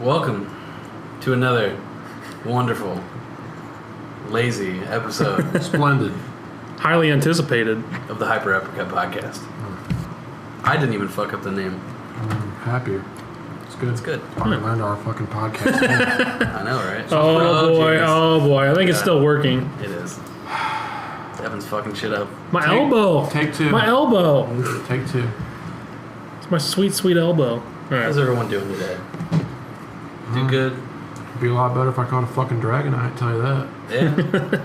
Welcome to another wonderful, lazy episode Splendid. Highly anticipated. of the Hyper Uppercut podcast. I didn't even fuck up the name. I'm happy. It's good. It's good. Finally learned our fucking podcast. I know, right? Oh boy. I think it's still working. It is. Evan's fucking shit up. My elbow. Take two. My elbow. Take two. It's my sweet, sweet elbow. All How's right. everyone doing today? Do good? It'd be a lot better if I caught a fucking dragonite, tell you that. Yeah.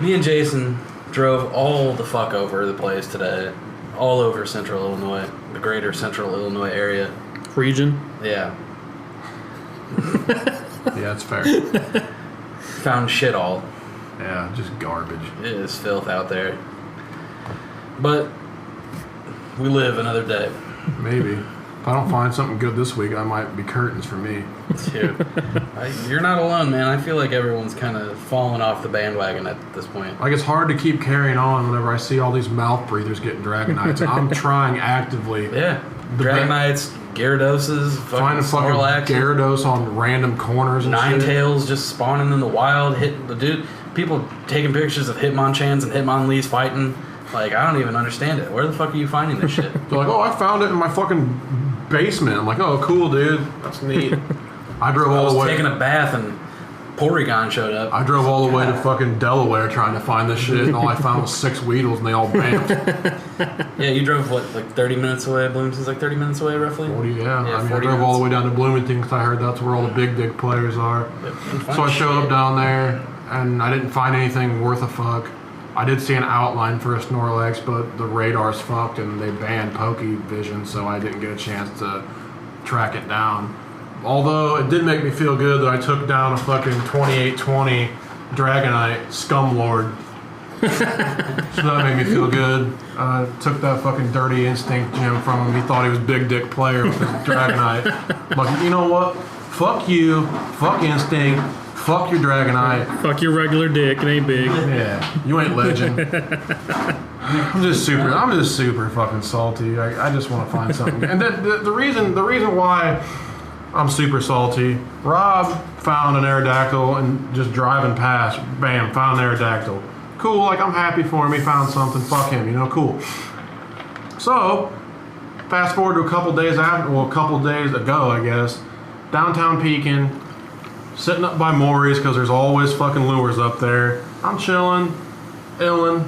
Me and Jason drove all the fuck over the place today. All over central Illinois. The greater central Illinois area. Region. Yeah. Yeah, that's fair. Found shit all. Yeah, just garbage. It is filth out there. But we live another day. Maybe. If I don't find something good this week, I might be curtains for me. Dude, you're not alone, man. I feel like everyone's kind of fallen off the bandwagon at this point. Like, it's hard to keep carrying on whenever I see all these mouth breathers getting dragonites. I'm trying actively. Yeah. Dragonites, Gyarados, Find a fucking Snorlax, Gyarados on random corners and shit. Ninetales just spawning in the wild, hitting the dude. People taking pictures of Hitmonchans and Hitmonlees fighting. Like, I don't even understand it. Where the fuck are you finding this shit? They're like, oh, I found it in my fucking basement. I'm like, oh, cool, dude. That's neat. I drove I all was the way. taking a bath and Porygon showed up. I drove all the way to fucking Delaware trying to find this shit, and all I found was 6 Weedles, and they all bammed. Yeah, you drove, what, like 30 minutes away? Bloomington's like 30 minutes away, roughly? 40, yeah. I mean, I 40 drove all the minutes. way down to Bloomington because I heard that's where all the big dick players are. Yep, So I showed up down there, and I didn't find anything worth a fuck. I did see an outline for a Snorlax, but the radar's fucked, and they banned Pokevision, so I didn't get a chance to track it down. Although it did make me feel good that I took down a fucking 2820 Dragonite Scumlord. So that made me feel good. Took that fucking dirty instinct gem from him. He thought he was big dick player with his Dragonite. Like, you know what? Fuck you. Fuck instinct. Fuck your Dragonite. Fuck your regular dick. It ain't big. Yeah, you ain't legend. I'm just super fucking salty. I just want to find something. And the reason why I'm super salty, Rob found an Aerodactyl and just driving past, bam, found an Aerodactyl. Cool, like, I'm happy for him. He found something. Fuck him, cool. So, fast forward to a couple days ago, I guess, downtown Pekin, sitting up by Maury's because there's always fucking lures up there. I'm chilling, illin',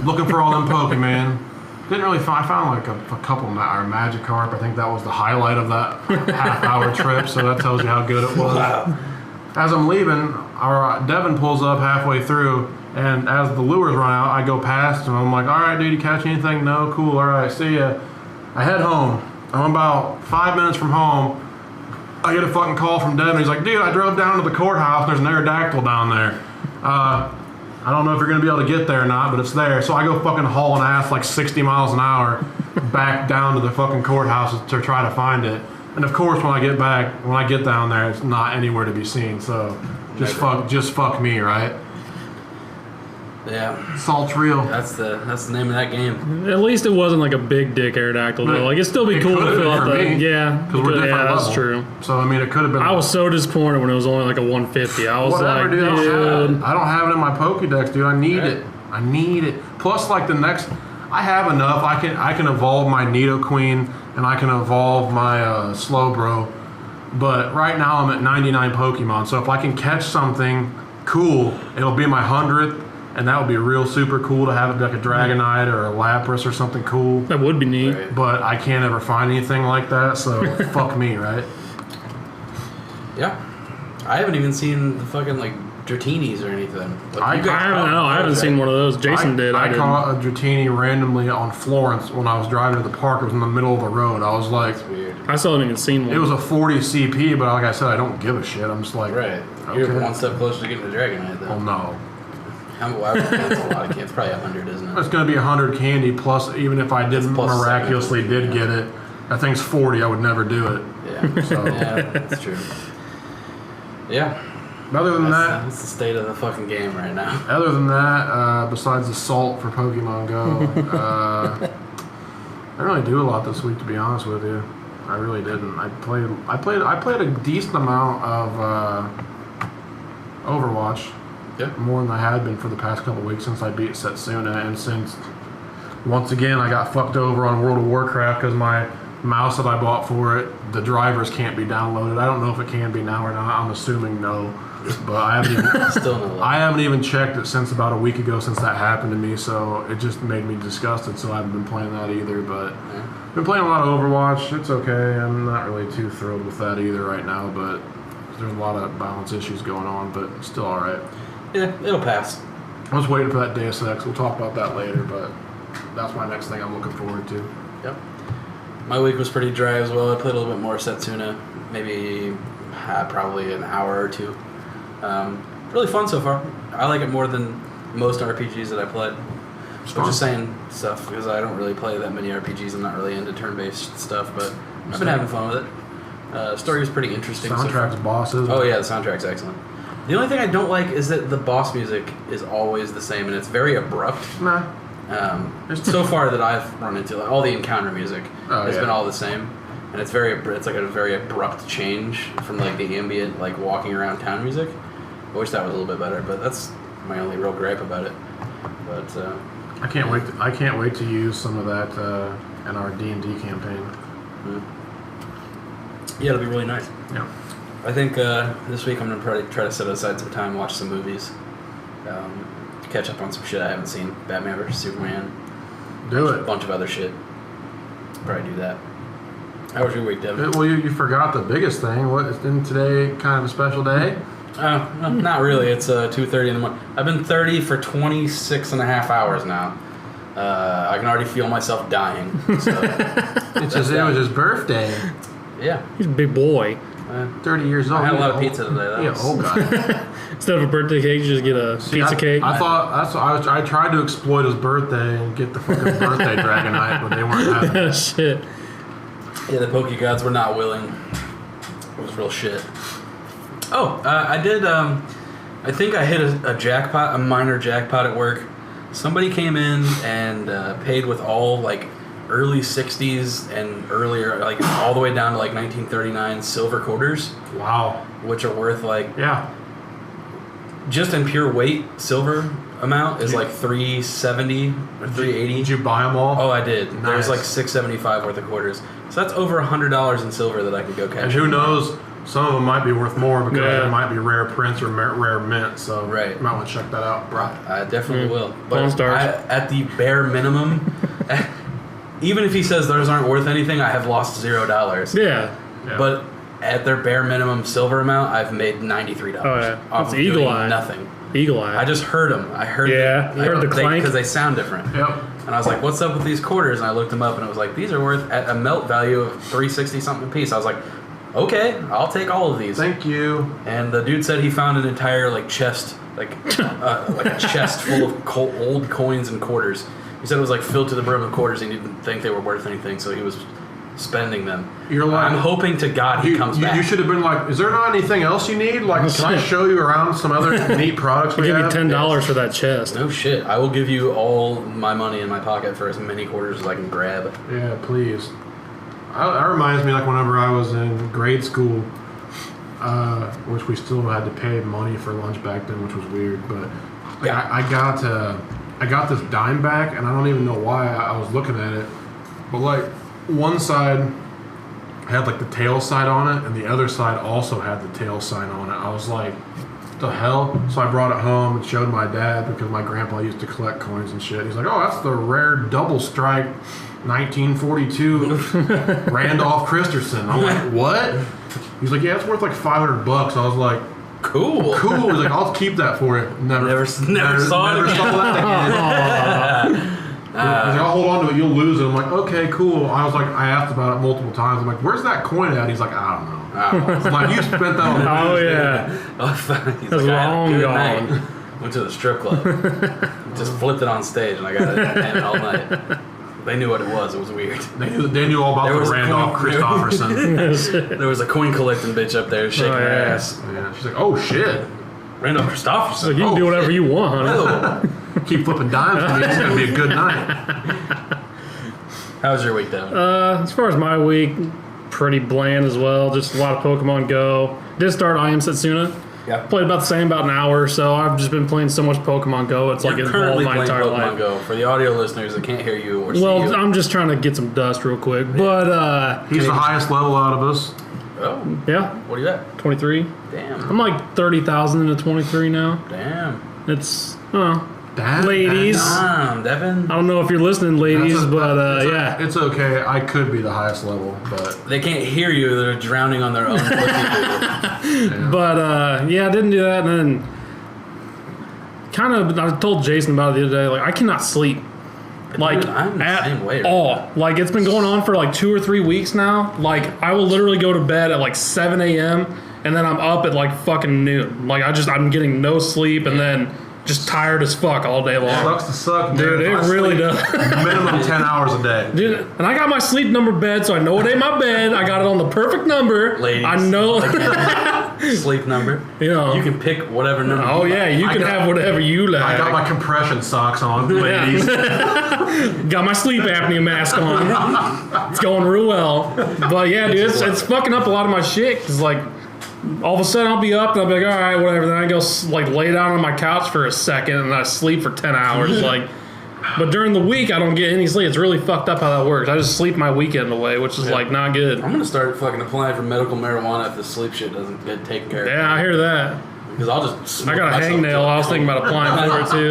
looking for all them Pokemon. Didn't really find. I found like a couple Magikarp. I think that was the highlight of that half-hour trip. So that tells you how good it was. Wow. As I'm leaving, Devin pulls up halfway through, and as the lures run out, I go past him. I'm like, "All right, dude, you catch anything? No, cool. All right, see ya." I head home. I'm about 5 minutes from home. I get a fucking call from Devin. He's like, "Dude, I drove down to the courthouse. There's an Aerodactyl down there. I don't know if you're going to be able to get there or not, but it's there." So I go fucking hauling ass like 60 miles an hour back down to the fucking courthouse to try to find it. And of course, when I get down there, it's not anywhere to be seen. So just fuck me, right? Yeah. Salt's real. That's the name of that game. At least it wasn't like a big dick Aerodactyl though. Like, it'd still be It cool to could've fill been out for the. me, Yeah. Because we're different Yeah, level. that's true. So, I mean, it could have been. I was so disappointed when it was only like a 150. I was Whatever, like, dude. dude. I don't have it in my Pokédex, dude. I need it. I need it. Plus, like, I have enough. I can evolve my Nidoqueen and I can evolve my Slowbro. But right now I'm at 99 Pokemon. So if I can catch something cool, it'll be my 100th. And that would be real super cool to have it like a Dragonite or a Lapras or something cool. That would be neat. Right. But I can't ever find anything like that. So fuck me, right? Yeah. I haven't even seen the fucking, like, Dratini's or anything. Like, I you guys I don't caught know. I haven't those, seen right? one of those. Jason did. I I didn't. caught a Dratini randomly on Florence when I was driving to the park. It was in the middle of the road. I was like, Weird. I still haven't even seen one. it was a 40 CP, but like I said, I don't give a shit. I'm just like, Right. Okay. You're one step closer to getting a Dragonite, though. Oh no. Why would cancel a lot of cans? Probably 100, isn't it? It's going to be 100 candy plus, even if I didn't Plus miraculously 70, did get it, that thing's 40. I would never do it. Yeah. So, Yeah, that's true. Yeah. other than that, That's the state of the fucking game right now. other than that, besides the salt for Pokemon Go, I didn't really do a lot this week, to be honest with you. I really didn't. I played a decent amount of Overwatch. Yeah. More than I had been for the past couple weeks since I beat Setsuna, and since once again I got fucked over on World of Warcraft because my mouse that I bought for it, the drivers can't be downloaded. I don't know if it can be now or not. I'm assuming no, but I haven't even Still no luck. I haven't even checked it since about a week ago since that happened to me. So it just made me disgusted. So I haven't been playing that either. But been playing a lot of Overwatch. It's okay. I'm not really too thrilled with that either right now, but there's a lot of balance issues going on. But it's still all right. Yeah, it'll pass. I was waiting for that Deus Ex. We'll talk about that later, but that's my next thing I'm looking forward to. Yep. My week was pretty dry as well. I played a little bit more Setsuna, maybe probably an hour or two. Really fun so far. I like it more than most RPGs that I played. I'm just saying stuff because I don't really play that many RPGs. I'm not really into turn-based stuff, but I've been having fun with it. Story is pretty interesting. Soundtrack's bosses. Oh yeah, the soundtrack's excellent. The only thing I don't like is that the boss music is always the same and it's very abrupt. Nah. So far that I've run into, like, all the encounter music has been all the same, and it's like a very abrupt change from like the ambient, like walking around town music. I wish that was a little bit better, but that's my only real gripe about it. But I can't wait to use some of that in our D&D campaign. Yeah, it'll be really nice. Yeah. I think this week I'm gonna try to set aside some time, watch some movies, catch up on some shit I haven't seen. Batman vs Superman. Do A it. bunch of other shit. Probably do that. How was your week, Devin? Well, you forgot the biggest thing. What isn't today kind of a special day? No, not really. It's 2:30 in the morning. I've been 30 for 26 and a half hours now. I can already feel myself dying. So, It was his birthday. yeah. He's a big boy. 30 years old. I had a lot of pizza today. That Yeah, was- old guy. Instead of a birthday cake, you just get a pizza cake. I thought I tried to exploit his birthday and get the fucking birthday Dragonite, but they weren't having it. Shit. Yeah, the Poke Gods were not willing. It was real shit. Oh, I did. I think I hit a jackpot, a minor jackpot at work. Somebody came in and paid with all like early 60s and earlier, like all the way down to like 1939 silver quarters, Wow. which are worth like, Yeah. just in pure weight, silver amount is like $370 or $380. Did you buy them all? Oh, I did. Nice. There's like $675 worth of quarters. So that's over $100 in silver that I could go cash. And who knows? Some of them might be worth more because Yeah. there might be rare prints or rare mint. So Right. you might want to check that out, bro. I definitely will. Pawn But Stars. at the bare minimum, even if he says those aren't worth anything, I have lost $0. Yeah. Yeah. But at their bare minimum silver amount, I've made $93. Oh, yeah. Off That's of eagle doing eye. nothing. Eagle eye. I just heard them. I heard Yeah, you heard the clank? because they sound different. Yep. And I was like, "What's up with these quarters?" And I looked them up, and it was like, "These are worth at a melt value of $360 something a piece." I was like, "Okay, I'll take all of these." Thank you. And the dude said he found an entire like chest, like a chest full of old coins and quarters. He said it was like filled to the brim with quarters. He didn't think they were worth anything, so he was spending them. You're like, I'm hoping to God he comes back. You should have been like, is there not anything else you need? Like, can I show you around some other neat products I'll we give you have? $10 for that chest. No shit. I will give you all my money in my pocket for as many quarters as I can grab. Yeah, please. That reminds me, like, whenever I was in grade school, which we still had to pay money for lunch back then, which was weird. But Yeah. I got this dime back, and I don't even know why I was looking at it. But like, one side had like the tail side on it, and the other side also had the tail sign on it. I was like, what the hell? So I brought it home and showed my dad because my grandpa used to collect coins and shit. He's like, oh, that's the rare double strike 1942 Randolph Christensen. I'm like, what? He's like, yeah, it's worth like $500. I was like, Cool. cool. He's like, I'll keep that for you. Never Never saw it never again. that again. He's like, I'll hold on to it. You'll lose it. I'm like, okay, cool. I was like, I asked about it multiple times. I'm like, where's that coin at? He's like, I don't know. I'm like, you spent that on Oh, booze, yeah. He's That's like, I had a long good gone. night. Went to the strip club. Just flipped it on stage, and I got it and all night. They knew what it was. It was weird. They knew all about There the was a Randolph coin- Christofferson. There was a coin collecting bitch up there shaking Oh, her yeah. ass. Yeah, she's like, oh shit. Randolph So Christofferson. you can do whatever you want, honey. Oh. Keep flipping dimes for me. It's gonna be a good night. How was your week, Devin? As far as my week, pretty bland as well. Just a lot of Pokemon Go. Did start I Am Setsuna. Yeah. Played about the same, about an hour or so. I've just been playing so much Pokemon Go. It's like You're involved currently my playing entire Pokemon life. Go. For the audio listeners that can't hear you or see Well, you. I'm just trying to get some dust real quick. But, He's the highest level out of us. Oh, yeah, what are you at? 23. Damn. I'm like 30,000 into 23 now. Damn. It's, Damn. ladies. Damn, Devin. I don't know if you're listening, ladies, yeah. It's okay. I could be the highest level, but They can't hear you. They're drowning on their own. But, I didn't do that. And then kind of, I told Jason about it the other day, like, I cannot sleep. Like, Dude, I'm the at same way right all. now. Like, it's been going on for like 2 or 3 weeks now. Like, I will literally go to bed at like 7 a.m. and then I'm up at like fucking noon. Like, I'm getting no sleep and then just tired as fuck all day long. sucks to suck, Dude, it I really sleep does. Minimum 10 hours a day. Dude, and I got my sleep number bed, so I know it ain't my bed. I got it on the perfect number. Ladies. I know. Sleep number. You know. You can pick whatever number. Oh, you yeah, like. you can have whatever you like. I got my compression socks on, ladies. Got my sleep apnea mask on. It's going real well. But yeah, dude, it's fucking up a lot of my shit. Cause like, all of a sudden I'll be up and I'll be like, all right, whatever. Then I go like lay down on my couch for a second and I sleep for 10 hours. Like, but during the week I don't get any sleep. It's really fucked up how that works. I just sleep my weekend away, which is like not good. I'm gonna start fucking applying for medical marijuana if the sleep shit doesn't get taken care of. Yeah, I hear that. Because I'll just. I got a smoke myself hangnail. till I was thinking about applying for it too.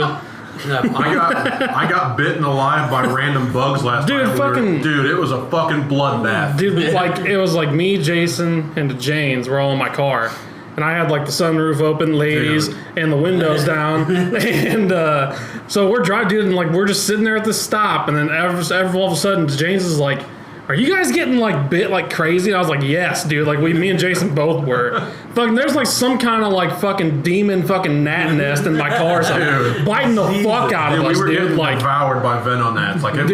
Yeah, I got bitten alive by random bugs last Dude, night. Dude, it was a fucking bloodbath. Dude, like it was like me, Jason, and Janes were all in my car, and I had like the sunroof open, ladies, and the windows down, and so we're driving, dude, and like we're just sitting there at the stop, and then all of a sudden, Janes is like, "Are you guys getting like bit like crazy?" And I was like, "Yes, dude." Like me and Jason both were. Fucking, there's like some kind of like fucking demon fucking gnat nest in my car, or something, biting the fuck out of Dude, us, we were dude. getting Like. devoured by venom gnats. Like, Dude,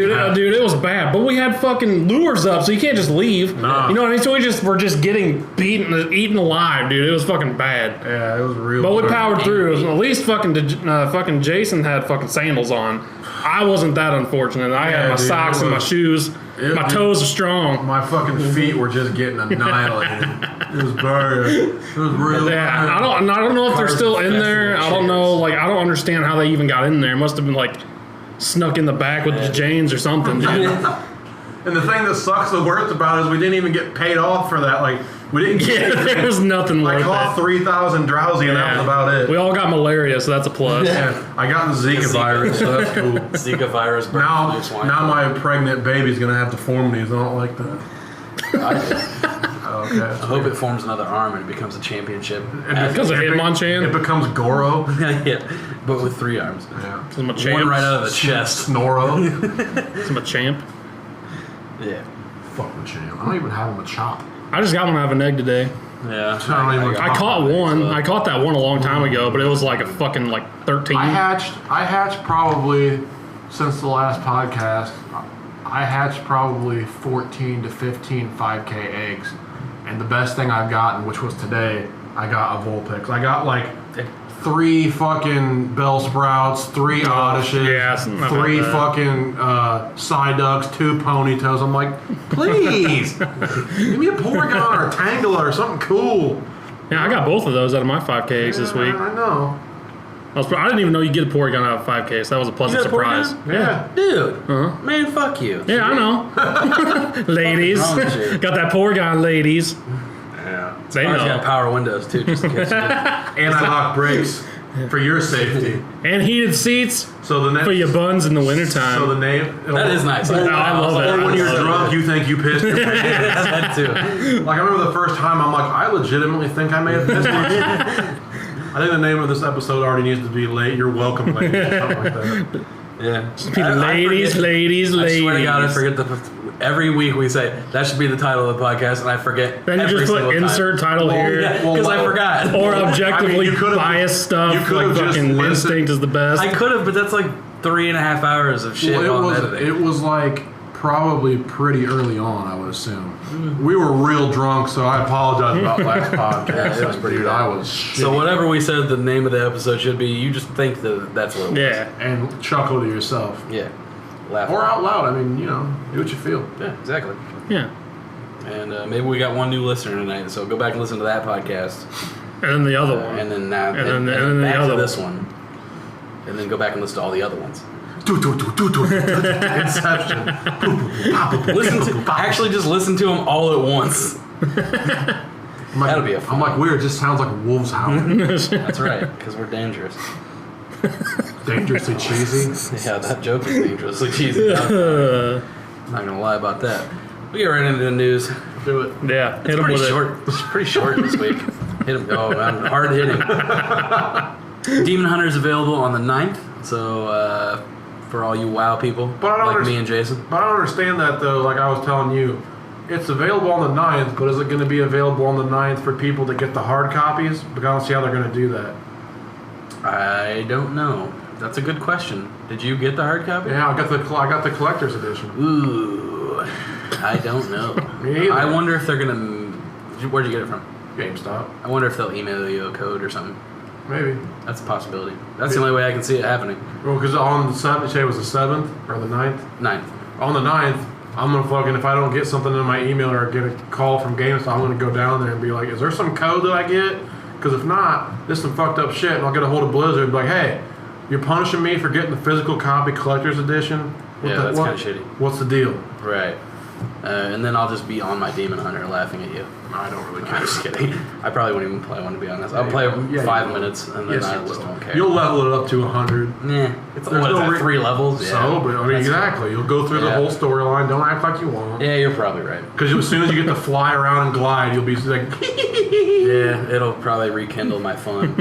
it was bad. But we had fucking lures up, so you can't just leave. Nah. You know what I mean? So we're just getting eaten alive, dude. It was fucking bad. Yeah, it was real. But we bad. powered through. At least fucking Jason had fucking sandals on. I wasn't that unfortunate. I had my dude, socks and my shoes. My toes are strong. My fucking feet were just getting annihilated. It was bad. It was real Yeah, bad. I don't know if they're still in there. I don't know. Like, I don't understand how they even got in there. It must have been like snuck in the back with the Janes or something, dude. And the thing that sucks the worst about it is we didn't even get paid off for that. Like, we didn't get Yeah, there was nothing I worth caught it. 3,000 drowsy and that was about it. We all got malaria, so that's a plus. Yeah, I got the Zika virus, so that's cool. Zika virus. Now my pregnant baby's gonna have deformities. I don't like that. Okay. I hope it forms another arm and it becomes a championship. Because of Hitmonchan? It becomes Goro. Yeah, but with 3 arms. Yeah. I'm a champ. One right out of the chest. Snoro. I'm a champ. Yeah. Fuck Machamp. I don't even have him a chop. I just got one out of an egg today. Yeah. I caught one. I caught that one a long time ago, but it was like a fucking like 13. I hatched probably since the last podcast. I hatched probably 14 to 15 5K eggs, and the best thing I've gotten, which was today, I got a Vulpix. I got like 3 fucking bell sprouts, 3 Oddishes, Yeah, something like 3 that. fucking Psyducks, 2 ponytails. I'm like, please, give me a Porygon or a Tangela or something cool. Yeah, I got both of those out of my 5K eggs this week. I know. I didn't even know you get a Porygon out of 5K, so that was a pleasant You got a surprise. Porygon? Yeah. Dude. Uh-huh. Man, fuck you. Yeah, I know. Ladies. What's wrong with you? Got that Porygon, ladies. Yeah. They Ours got know. power windows too, just in case you didn't. Anti-lock brakes for your safety. And heated seats So the next, for your buns in the wintertime. so the name. That is nice. I love it. Or when you're I love it. drunk, you think you pissed your pants. that too. Like, I remember the first time, I'm like, I legitimately think I may have pissed myself. I think the name of this episode already needs to be You're Welcome, Ladies, or something like that. Yeah. Ladies, ladies, I swear to God, I ladies. forget every week we say that should be the title of the podcast, and I forget. Then you every just put single time. insert title here. Yeah, because I forgot. Or objectively I mean, you could've- biased you stuff, could've like just fucking listened- instinct is the best. I could have, but that's like 3.5 hours of shit while I'm editing. It was like probably pretty early on, I would assume. We were real drunk, so I apologize about last podcast. Yeah, it was pretty Dude, bad. I was shitty. So whatever we said the name of the episode should be, you just think that that's what it was. Yeah. And chuckle to yourself. Yeah. Laugh. Or out loud. I mean, do what you feel. Yeah, exactly. Yeah. And maybe we got one new listener tonight, so go back and listen to that podcast. And then the other one. And then that. And then back the other to this one. And then go back and listen to all the other ones. Inception. Actually just listen to them all at once. That'll be a fun. I'm like, weird. It just sounds like wolves howling. That's right, because we're dangerous. Dangerously cheesy. Yeah, that joke is dangerously cheesy. Not gonna lie about that. We get right into the news. Do it. Yeah, hit him Pretty with short. It's pretty short this week. Hit him. Oh man, hard hitting. Demon Hunter is available on the 9th. So for all you WoW people like me and Jason. But I don't understand that though. Like I was telling you, it's available on the 9th, but is it going to be available on the 9th for people to get the hard copies? Because I don't see how they're going to do that. I don't know. That's a good question. Did you get the hard copy? Yeah, I got the collector's edition. Ooh, I don't know. Me either. I wonder if they're gonna. Where'd you get it from? GameStop. I wonder if they'll email you a code or something. Maybe. That's a possibility. That's the only way I can see it happening. Well, because on the 7th, you say it was the 7th or the 9th? 9th. On the 9th, I'm going to fucking, if I don't get something in my email or get a call from GameStop, I'm going to go down there and be like, is there some code that I get? Because if not, this is some fucked up shit. And I'll get a hold of Blizzard and be like, hey, you're punishing me for getting the physical copy collector's edition? That's kind of shitty. What's the deal? Right. And then I'll just be on my Demon Hunter laughing at you. I don't really care. I'm just kidding. I probably won't even play one, to be honest. I'll play 5 minutes and then I just won't care. You'll level it up to 100. Nah. It's what is that, 3 levels? So, but I mean, exactly. You'll go through the whole storyline. Don't act like you won't. Yeah, you're probably right. Because as soon as you get to fly around and glide, you'll be like, yeah, it'll probably rekindle my fun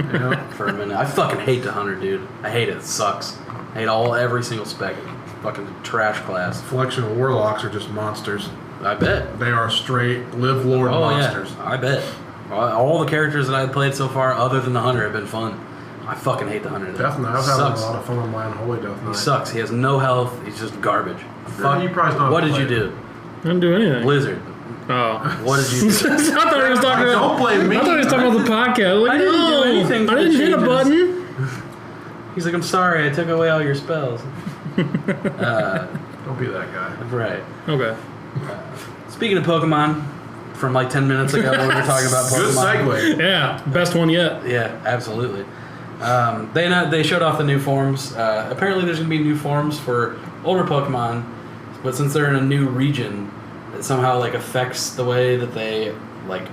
for a minute. I fucking hate the Hunter, dude. I hate it. It sucks. I hate every single spec. Fucking trash class. Flexion of Warlocks are just monsters. I bet. They are straight live lord monsters. Yeah, I bet. All the characters that I've played so far, other than the Hunter, have been fun. I fucking hate the Hunter. Death Knight. I've had a lot of fun on my Unholy Death Knight. He sucks. He has no health. He's just garbage. Fuck. You probably don't. What did you do? I didn't do anything. Blizzard. Oh. What did you do? I thought he was talking about. Don't blame me. I thought he was talking about the podcast. Like, I didn't do anything. I didn't hit a button. He's like, I'm sorry. I took away all your spells. Don't be that guy. Right. Okay. Speaking of Pokemon, from like 10 minutes ago when we were talking about Pokemon. Good segue. Yeah, best one yet. Yeah, absolutely. They showed off the new forms. Apparently there's going to be new forms for older Pokemon, but since they're in a new region, it somehow like affects the way that they like.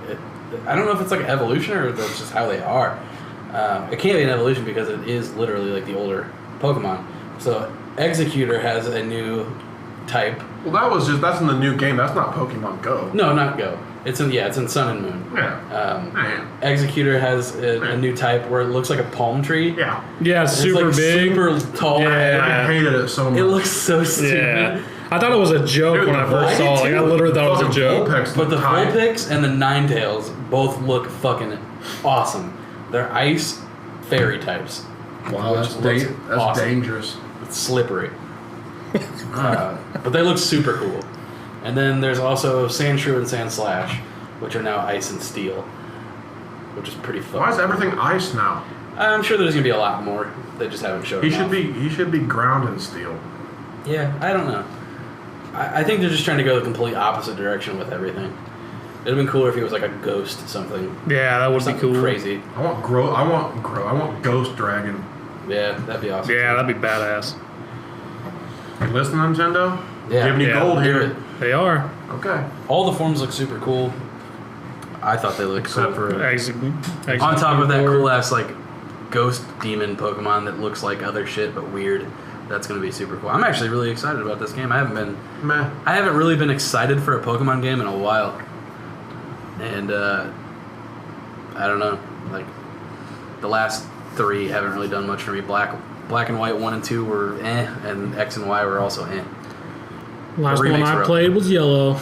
I don't know if it's like an evolution or that's just how they are. It can't be an evolution because it is literally like the older Pokemon. So Executor has a new type. Well, that's in the new game. That's not Pokemon Go. No, not Go. It's in Sun and Moon. Yeah. Executor has a new type where it looks like a palm tree. Yeah. Yeah, It's super like big. super tall. Yeah. I hated it so much. It looks so stupid. Yeah. I thought it was a joke when I first saw it. Like, I literally thought it was a joke. But the Vulpix and the Ninetales both look fucking awesome. They're ice fairy types. Wow, which that's looks awesome. dangerous. It's slippery. But they look super cool. And then there's also Sandshrew and Sandslash, which are now ice and steel, which is pretty fun. Why is everything ice now? I'm sure there's gonna be a lot more. They just haven't showed. He should be ground in steel. Yeah, I don't know. I think they're just trying to go the complete opposite direction with everything. It'd have been cooler if he was like a ghost something. Yeah, that would be cool. Crazy. I want Ghost Dragon. Yeah, that'd be awesome. Yeah, that'd be badass. You listen, Nintendo? Yeah. Give me gold here. They are. Okay. All the forms look super cool. I thought they looked Except cool. for On top of that cool ass like ghost demon Pokemon that looks like other shit but weird. That's gonna be super cool. I'm actually really excited about this game. I haven't really been excited for a Pokemon game in a while. And I don't know. Like the last 3 haven't really done much for me. Black and White 1 and 2 were and X and Y were also Last one I played was Yellow.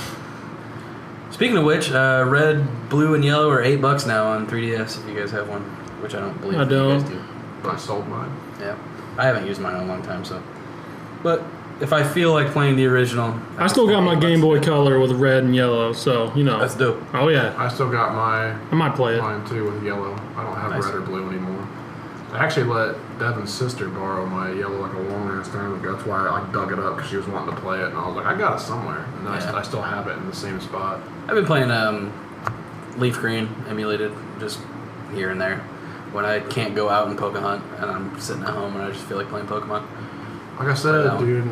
Speaking of which, Red, Blue, and Yellow are $8 now on 3DS if you guys have one, which I don't believe I don't. you guys do. I sold mine. Yeah, I haven't used mine in a long time, so. But if I feel like playing the original, I still got my Game Boy Color with red and yellow, so you know. That's dope. Oh yeah. I still got I might play it. mine too with yellow. I don't have Nice. red or blue anymore. I actually let Devin's sister borrow my yellow like a long ass time ago. That's why I dug it up because she was wanting to play it, and I was like, I got it somewhere, and I still have it in the same spot. I've been playing Leaf Green emulated just here and there when I can't go out and poke a hunt, and I'm sitting at home and I just feel like playing Pokemon. Like I said, dude,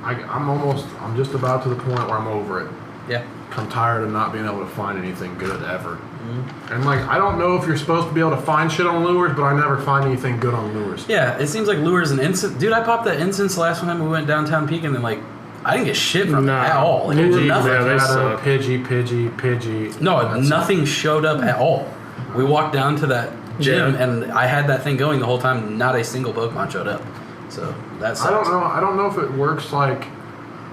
I'm just about to the point where I'm over it. Yeah. I'm tired of not being able to find anything good ever. Mm-hmm. And like, I don't know if you're supposed to be able to find shit on lures, but I never find anything good on lures. Yeah, it seems like lures and incense. Dude, I popped that incense last time we went downtown Peak, and then like, I didn't get shit from it at all. Like, Pidgey, nothing. Pidgey. No, nothing showed up at all. We walked down to that gym, and I had that thing going the whole time. Not a single Pokemon showed up. So that's. I don't know if it works like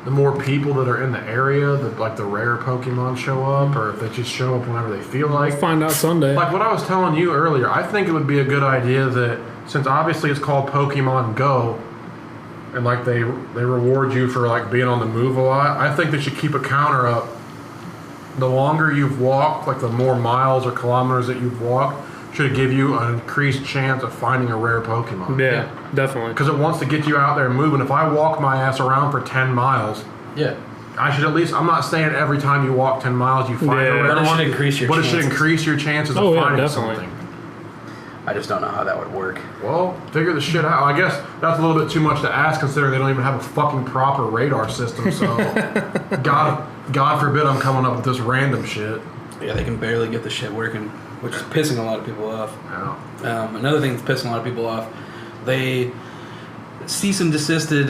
the more people that are in the area, like the rare Pokemon show up, or if they just show up whenever they feel like. We'll find out Sunday. Like what I was telling you earlier, I think it would be a good idea that since obviously it's called Pokemon Go, and like they reward you for like being on the move a lot, I think they should keep a counter up. The longer you've walked, like the more miles or kilometers that you've walked, should give you an increased chance of finding a rare Pokemon. Yeah, definitely. Because it wants to get you out there and moving. If I walk my ass around for 10 miles, I should at least, I'm not saying every time you walk 10 miles you find a rare one. But it should increase your chances of finding something. I just don't know how that would work. Well, figure the shit out. I guess that's a little bit too much to ask considering they don't even have a fucking proper radar system, so God forbid I'm coming up with this random shit. Yeah, they can barely get the shit working, which is pissing a lot of people off. Yeah. Another thing that's pissing a lot of people off, they cease and desisted,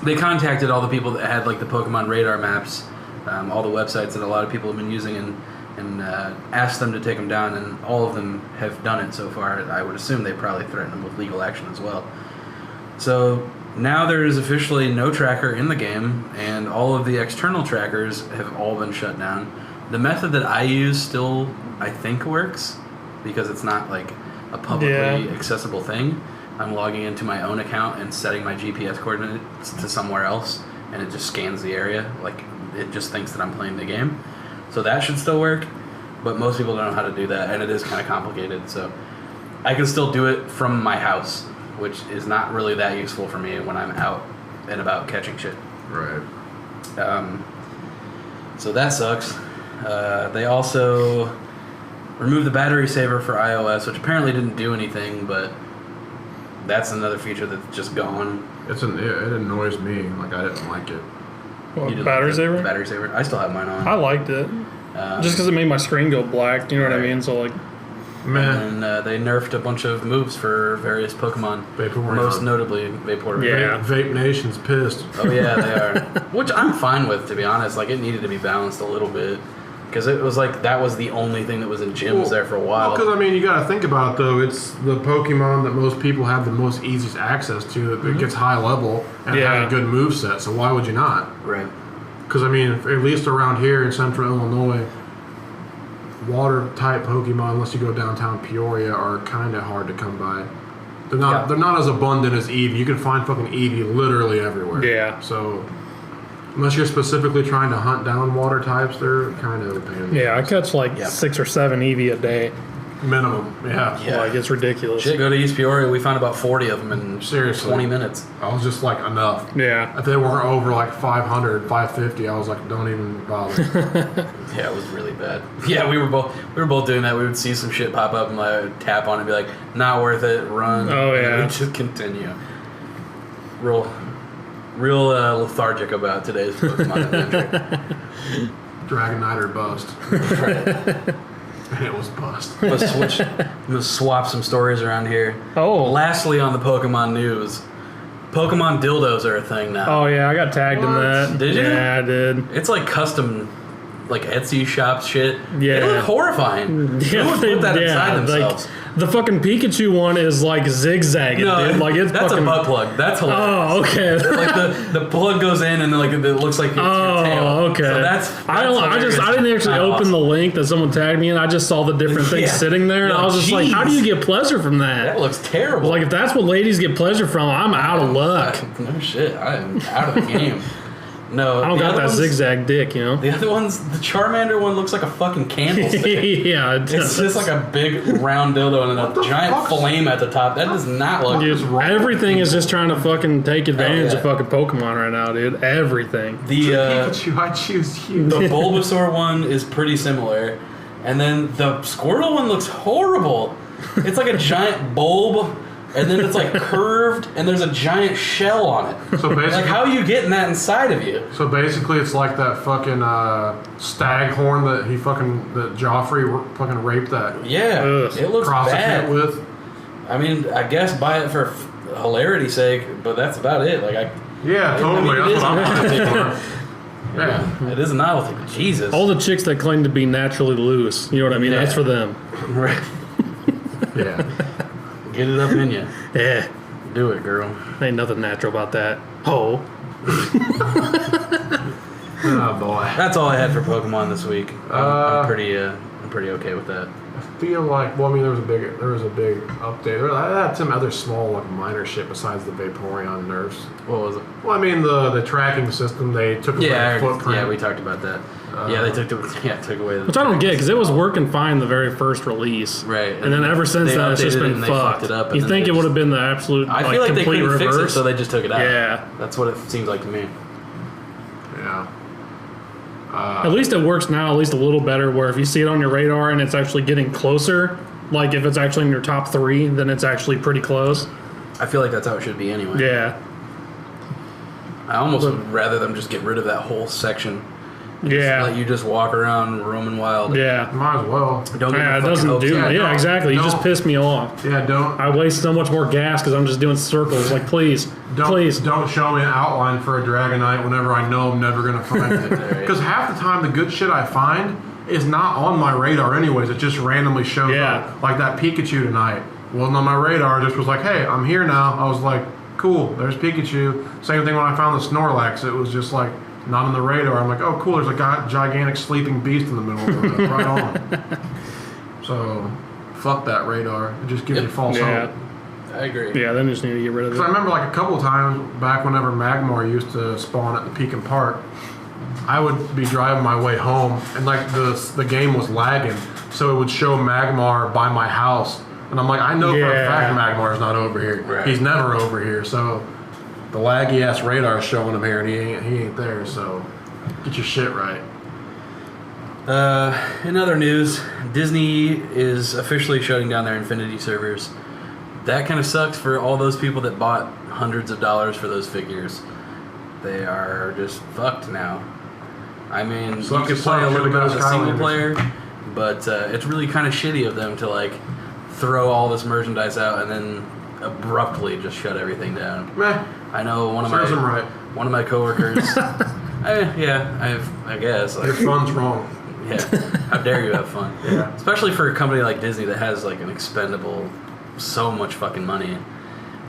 they contacted all the people that had like the Pokemon radar maps, all the websites that a lot of people have been using, and asked them to take them down, and all of them have done it so far. I would assume they probably threatened them with legal action as well. So now there is officially no tracker in the game, and all of the external trackers have all been shut down. The method that I use still, I think, works, because it's not like a publicly accessible thing. I'm logging into my own account and setting my GPS coordinates to somewhere else, and it just scans the area. Like, it just thinks that I'm playing the game. So that should still work, but most people don't know how to do that, and it is kind of complicated. So I can still do it from my house, which is not really that useful for me when I'm out and about catching shit. Right. So that sucks. They also removed the battery saver for iOS, which apparently didn't do anything, but that's another feature that's just gone. It annoys me. Like, I didn't like it. What, battery saver? Battery saver. I still have mine on. I liked it. Just because it made my screen go black, you know what I mean? So, like... Man. And they nerfed a bunch of moves for various Pokemon. Most notably, Vaporeon. Yeah. Vape Nation's pissed. Oh, yeah, they are. Which I'm fine with, to be honest. Like, it needed to be balanced a little bit. Because it was like, that was the only thing that was in gyms there for a while. Well, because, I mean, you got to think about it, though. It's the Pokemon that most people have the most easiest access to that gets high level and has a good moveset. So why would you not? Right. Because, I mean, at least around here in central Illinois, water-type Pokemon, unless you go downtown Peoria, are kind of hard to come by. They're not as abundant as Eevee. You can find fucking Eevee literally everywhere. Yeah. So, unless you're specifically trying to hunt down water types, they're kind of a pain in the Yeah, I ass. catch like 6 or 7 Eevee a day. Minimum, yeah. Like, it's ridiculous. Shit, go to East Peoria. We found about 40 of them in Seriously. 20 minutes. I was just like, enough. Yeah. If they weren't over like 500, 550, I was like, don't even bother. Yeah, it was really bad. Yeah, we were both doing that. We would see some shit pop up and like tap on it and be like, not worth it, run. Oh, yeah. And we'd just continue. Real lethargic about today's Pokemon adventure. Dragonite or bust. Right. And it was bust. Let's swap some stories around here. Oh. Lastly, on the Pokemon news, Pokemon dildos are a thing now. Oh, yeah, I got tagged in that. Did you? Yeah, I did. It's like custom, like Etsy shop shit. Yeah. They look horrifying. Yeah, Who would put that inside themselves? Like, the fucking Pikachu one is like zigzagging, dude. Like, it's that's fucking... a butt plug. That's hilarious. Oh, okay. Like the plug goes in and then like it looks like it's your tail. Okay. So that's I didn't actually open the link that someone tagged me in. I just saw the different things sitting there, and I was just like, how do you get pleasure from that? That looks terrible. Like, if that's what ladies get pleasure from, I'm out of luck. No shit. I am out of the game. No, I don't the got other that ones- zigzag dick, you know? The other one's the Charmander one looks like a fucking candlestick. Yeah, it It's does. just like a big round dildo and What the a giant fuck's- flame at the top. That does not look Dude, wrong with everything is just trying to fucking take advantage yeah. of fucking Pokemon right now, dude. Everything. The Pikachu, I choose you. the Bulbasaur one is pretty similar, and then the Squirtle one looks horrible. It's like a giant bulb, and then it's like curved, and there's a giant shell on it. So basically, Like, how are you getting that inside of you? So basically, it's like that fucking staghorn that Joffrey fucking raped that Yeah, Ugh. it looks prostitute bad. with. I mean, I guess buy it for hilarity's sake, but that's about it. Like, Yeah, totally. I mean, it That's what I'm is- looking for. Yeah. it is a novelty. But Jesus. All the chicks that claim to be naturally loose, you know what I mean? Yeah. That's for them. Right. Yeah. Get it up in you. Yeah, Do it, girl. ain't nothing natural about that. Ho. Oh boy. That's all I had for Pokemon this week. I'm pretty okay with that. I feel like, well, I mean, there was a big update. I had some other small, like, minor shit besides the Vaporeon nerfs. What was it? Well, I mean, the tracking system, they took away the footprint. Yeah, we talked about that. Yeah, they took away the. Which I don't get, because it was working fine the very first release. Right. And then ever since They then, it's just updated it been and they fucked. fucked it up, and You then think they it would just- have been the absolute I feel like they complete couldn't reverse? fix it, so they just took it out. Yeah. That's what it seems like to me. Yeah. At least it works now, at least a little better, where if you see it on your radar and it's actually getting closer, like if it's actually in your top 3, then it's actually pretty close. I feel like that's how it should be anyway. Yeah. I almost would rather them just get rid of that whole section. Yeah. Let you just walk around roaming wild. Yeah. Might as well. Don't get Yeah, your it fucking doesn't hopes do up. it. Yeah, don't- exactly. You just don't- piss me off. Yeah, don't I waste so much more gas because I'm just doing circles. Like, please, please. don't show me an outline for a Dragonite whenever I know I'm never gonna find it. Because half the time the good shit I find is not on my radar anyways. It just randomly shows Yeah. up. Like that Pikachu tonight wasn't on my radar. It just was like, hey, I'm here now. I was like, cool. There's Pikachu. Same thing when I found the Snorlax. It was just like not on the radar. I'm like, oh cool. There's a gigantic sleeping beast in the middle of it. Right on. So fuck that radar. It just gives you false Yeah. hope. I agree. Yeah, then you just need to get rid of Because I it. remember like a couple of times back whenever Magmar used to spawn at the Pekin Park, I would be driving my way home and like the game was lagging, so it would show Magmar by my house, and I'm like, I know for a Yeah. fact Magmar's not over here. Right. He's never over here, so the laggy ass radar is showing him here, and he ain't there. So get your shit right. In other news, Disney is officially shutting down their Infinity servers. That kind of sucks for all those people that bought hundreds of dollars for those figures. They are just fucked now. I mean, Sucks you to could play a suck, little bit should've of got the single Skylanders. player, but it's really kind of shitty of them to like throw all this merchandise out and then abruptly just shut everything down. Meh. I know one of Serves him my right. one of my coworkers. I guess. Your Like, fun's wrong. yeah. How dare you have fun? Yeah. Especially for a company like Disney that has like an expendable, so much fucking money.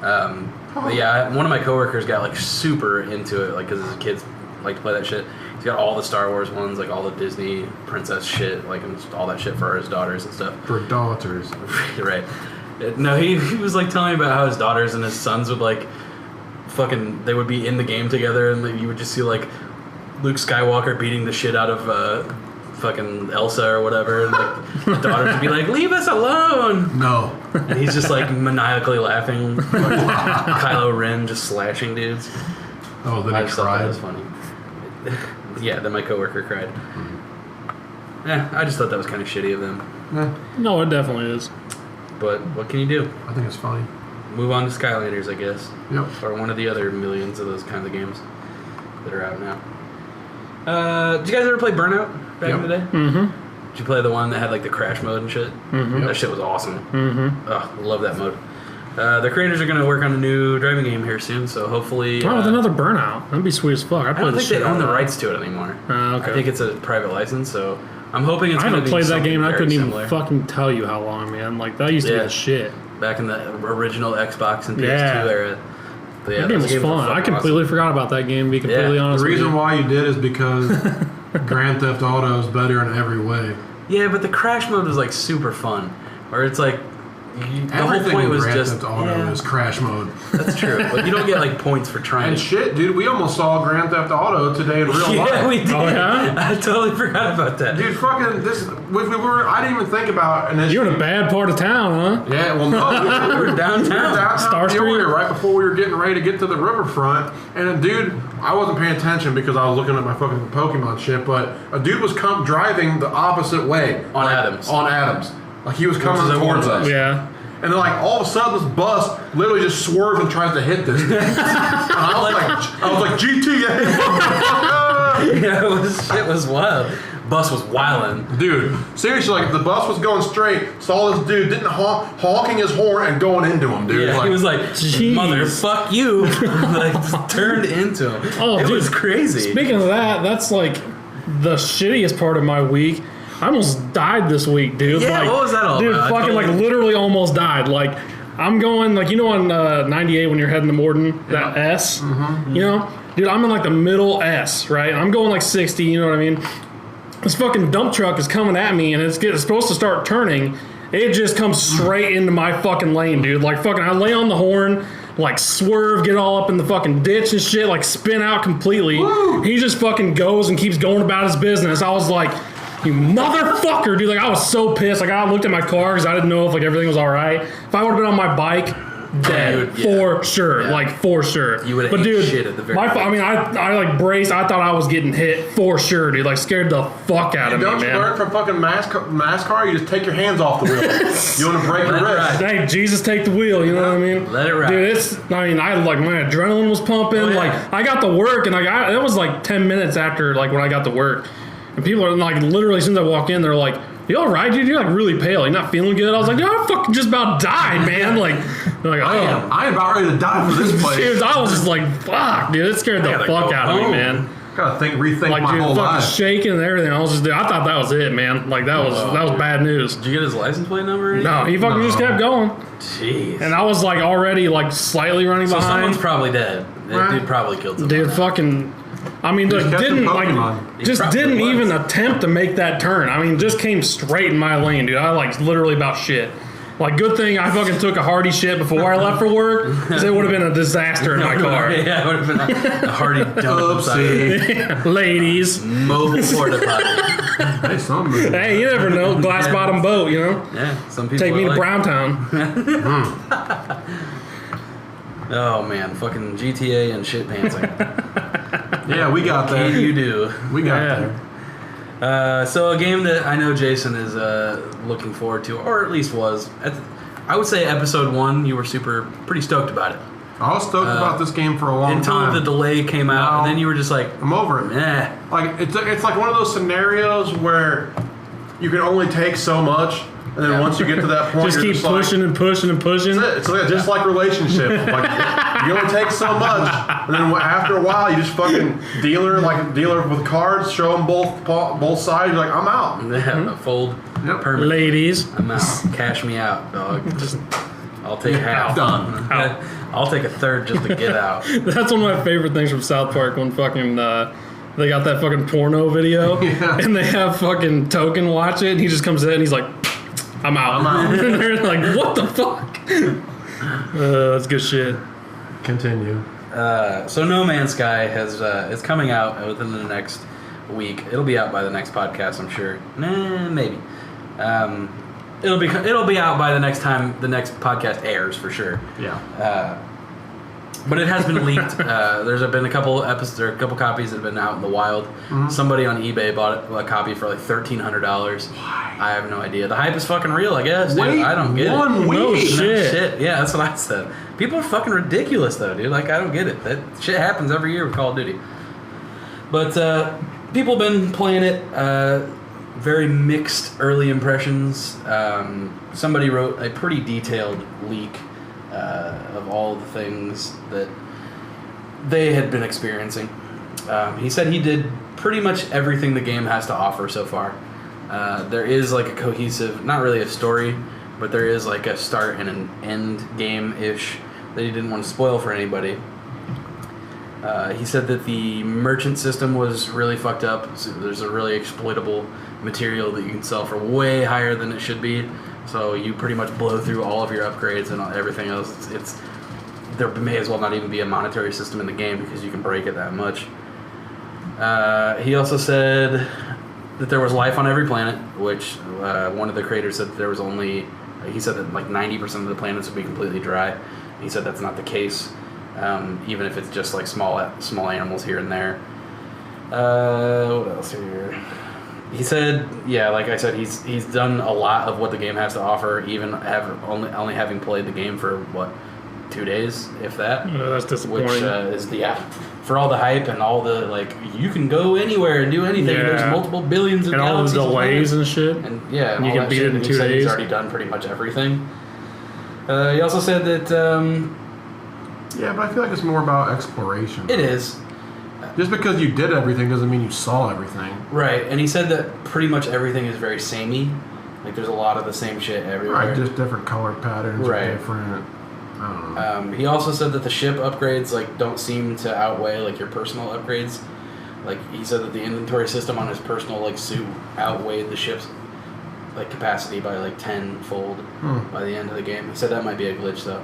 But yeah, one of my coworkers got like super into it, like because his kids like to play that shit. He's got all the Star Wars ones, like all the Disney princess shit, like and all that shit for his daughters and stuff. For daughters. Right. No, he was like telling me about how his daughters and his sons would like fucking, they would be in the game together and like, you would just see like Luke Skywalker beating the shit out of fucking Elsa or whatever, and like the daughters would be like, leave us alone, No. and he's just like maniacally laughing, like, Kylo Ren just slashing dudes. Oh, then I he just thought that cried. was funny. Yeah, then my coworker cried. Yeah, I just thought that was kind of shitty of them, Eh, No, it definitely is. but what can you do? I think it's funny. Move on to Skylanders, I guess. Yep. Or one of the other millions of those kinds of games that are out now. Did you guys ever play Burnout back in the day? Mm-hmm. Did you play the one that had like the crash mode and shit? Mm-hmm. That shit was awesome. Mm-hmm. Oh, I love that mode. The creators are going to work on a new driving game here soon, so hopefully... Oh, with another Burnout. That'd be sweet as fuck. I don't think they own the rights to it anymore. Okay. I think it's a private license, so I'm hoping it's I going to haven't be played that something game and I very couldn't even similar. fucking tell you how long, man. Like, that used to be Yeah. the shit. Back in the original Xbox and PS2 Yeah. era. But yeah, That game those was games were fun. I fucking completely forgot about that game, to be completely Yeah. honest The with reason you. why you did is because Grand Theft Auto is better in every way. Yeah, but the crash mode was like super fun. Where it's like, the whole point was Grand just Theft Auto is crash mode. That's true. But you don't get like points for trying. And shit, dude, we almost saw Grand Theft Auto today in real life. Yeah, we did. Oh, yeah? I totally forgot about that. Dude, fucking this. I didn't even think about. And You're in a bad part of town, huh? Yeah, well, no, we were downtown. Star Street? Earlier, right before we were getting ready to get to the riverfront, and a dude, I wasn't paying attention because I was looking at my fucking Pokemon shit, but a dude was driving the opposite way On Adams. On Adams, like he was coming towards us. Yeah. And then, like, all of a sudden, this bus literally just swerves and tries to hit this dude. And I was like, GTA. Yeah, it was wild. Bus was wildin'. Dude, seriously, like, the bus was going straight, saw this dude, didn't honking his horn and going into him, dude. Yeah, like, he was like, Jeez. "Mother, fuck you!" Like, just turned into him. Oh, it dude, was crazy. Speaking of that, that's like the shittiest part of my week. I almost died this week, dude. Yeah, like, what was that all dude, about? fucking like literally almost died. Like, I'm going like, you know, on 98 when you're heading to Morden, that S, you know, dude, I'm in like the middle S, right? I'm going like 60, you know what I mean? This fucking dump truck is coming at me, and it's supposed to start turning. It just comes straight into my fucking lane, dude. Like, fucking, I lay on the horn, like, swerve, get all up in the fucking ditch and shit, like, spin out completely. Woo! He just fucking goes and keeps going about his business. I was like, you motherfucker, dude. Like, I was so pissed. Like, I looked at my car because I didn't know if, like, everything was all right. If I would have been on my bike, dead. Dude, for sure. Yeah. Like, for sure. You would've But ate dude, shit at the very I mean, I like braced. I thought I was getting hit for sure, dude. Like, scared the fuck out of me, don't you man. learn from fucking NASCAR? You just take your hands off the wheel. You want to break your Let it wrist. ride. Hey, Jesus, take the wheel. You know what I mean? Let it ride. Dude. I mean, like my adrenaline was pumping. Oh, yeah. Like I got to work, and like it was like 10 minutes after like when I got to work, and people are like literally as soon as I walk in, they're like, "You all right, dude? You're like really pale. You're not feeling good." I was like, "Dude, I fucking just about died, man." Like, they're like, "Oh." I am about ready to die for this place. Dude, I was just like, "Fuck, dude!" It scared the gotta fuck go out of me, home. man. Gotta rethink Like, my dude, whole fucking life. shaking and everything. I was just, dude, I thought that was it, man. Like that was bad news. Did you get his license plate number? Or No, anything? he fucking just kept going, Jeez. and I was like already like slightly running So behind. someone's probably dead. That Right. dude probably killed someone. Dude, fucking. I mean, like, kept didn't the like Pokemon. He just probably didn't was. even attempt to make that turn. I mean, just came straight in my lane, dude. I like literally about shit. Like, good thing I fucking took a hearty shit before I left for work, because it would have been a disaster in my car. Yeah, it would have been a hearty dump inside Oopsie. Ladies, mobile porta potty. Hey, somebody. hey, you never know. Glass bottom boat, you know. Yeah, some people Take me are to like, Browntown. Oh man, fucking GTA and shit pantsing. Yeah, we got Can there. you do? We got Yeah. there. So a game that I know Jason is looking forward to, or at least was. I would say episode 1, you were pretty stoked about it. I was stoked about this game for a long Until time. the delay came out, No. and then you were just like, I'm over it. eh. Like it's like one of those scenarios where you can only take so much, and then once you get to that point, Just you're keep just pushing and pushing and pushing. It's just like relationship. Like you only take so much, and then after a while, you just fucking dealer with cards. Show them both sides. You're like, I'm out. Yeah, fold. Yep. Permit. Ladies. I'm out. Cash me out, dog. Just, I'll take half. Done. Out. I'll take a third just to get out. That's one of my favorite things from South Park when fucking they got that fucking porno video Yeah. and they have fucking Token watch it and he just comes in and he's like, I'm out. I'm out. And they're like, what the fuck? That's good shit. Continue. So No Man's Sky is coming out within the next week. It'll be out by the next podcast, I'm sure. Nah, maybe. It'll be out by the next time the next podcast airs for sure. Yeah. But it has been leaked. There's been a couple episodes, or a couple copies that have been out in the wild. Mm-hmm. Somebody on eBay bought a copy for like $1,300. Why? I have no idea. The hype is fucking real, I guess. Dude. Wait, I don't get one it. week. No No shit. shit. Yeah, that's what I said. People are fucking ridiculous though, dude. Like I don't get it. That shit happens every year with Call of Duty. But people have been playing it. Very mixed early impressions. Somebody wrote a pretty detailed leak of all the things that they had been experiencing. He said he did pretty much everything the game has to offer so far. There is like a cohesive, not really a story, but there is like a start and an end game-ish that he didn't want to spoil for anybody. He said that the merchant system was really fucked up. So there's a really exploitable material that you can sell for way higher than it should be. So you pretty much blow through all of your upgrades and everything else. There may as well not even be a monetary system in the game because you can break it that much. He also said that there was life on every planet, which one of the creators said that there was only... He said that like 90% of the planets would be completely dry. He said that's not the case, even if it's just like small animals here and there. What else here? He said, yeah, like I said, he's done a lot of what the game has to offer, even only having played the game for, 2 days, if that. That's disappointing. Which is, for all the hype and all the, like, you can go anywhere and do anything. Yeah. There's multiple billions of and all the delays and shit. And, yeah. And you can beat it in 2 days. He's already done pretty much everything. He also said that... yeah, but I feel like it's more about exploration. It is. Just because you did everything doesn't mean you saw everything. Right, and he said that pretty much everything is very samey. Like, there's a lot of the same shit everywhere. Right, just different color patterns. Right. Or different... I don't know. He also said that the ship upgrades, like, don't seem to outweigh, like, your personal upgrades. Like, he said that the inventory system on his personal, like, suit outweighed the ship's, like, capacity by, like, 10-fold by the end of the game. He said that might be a glitch, though.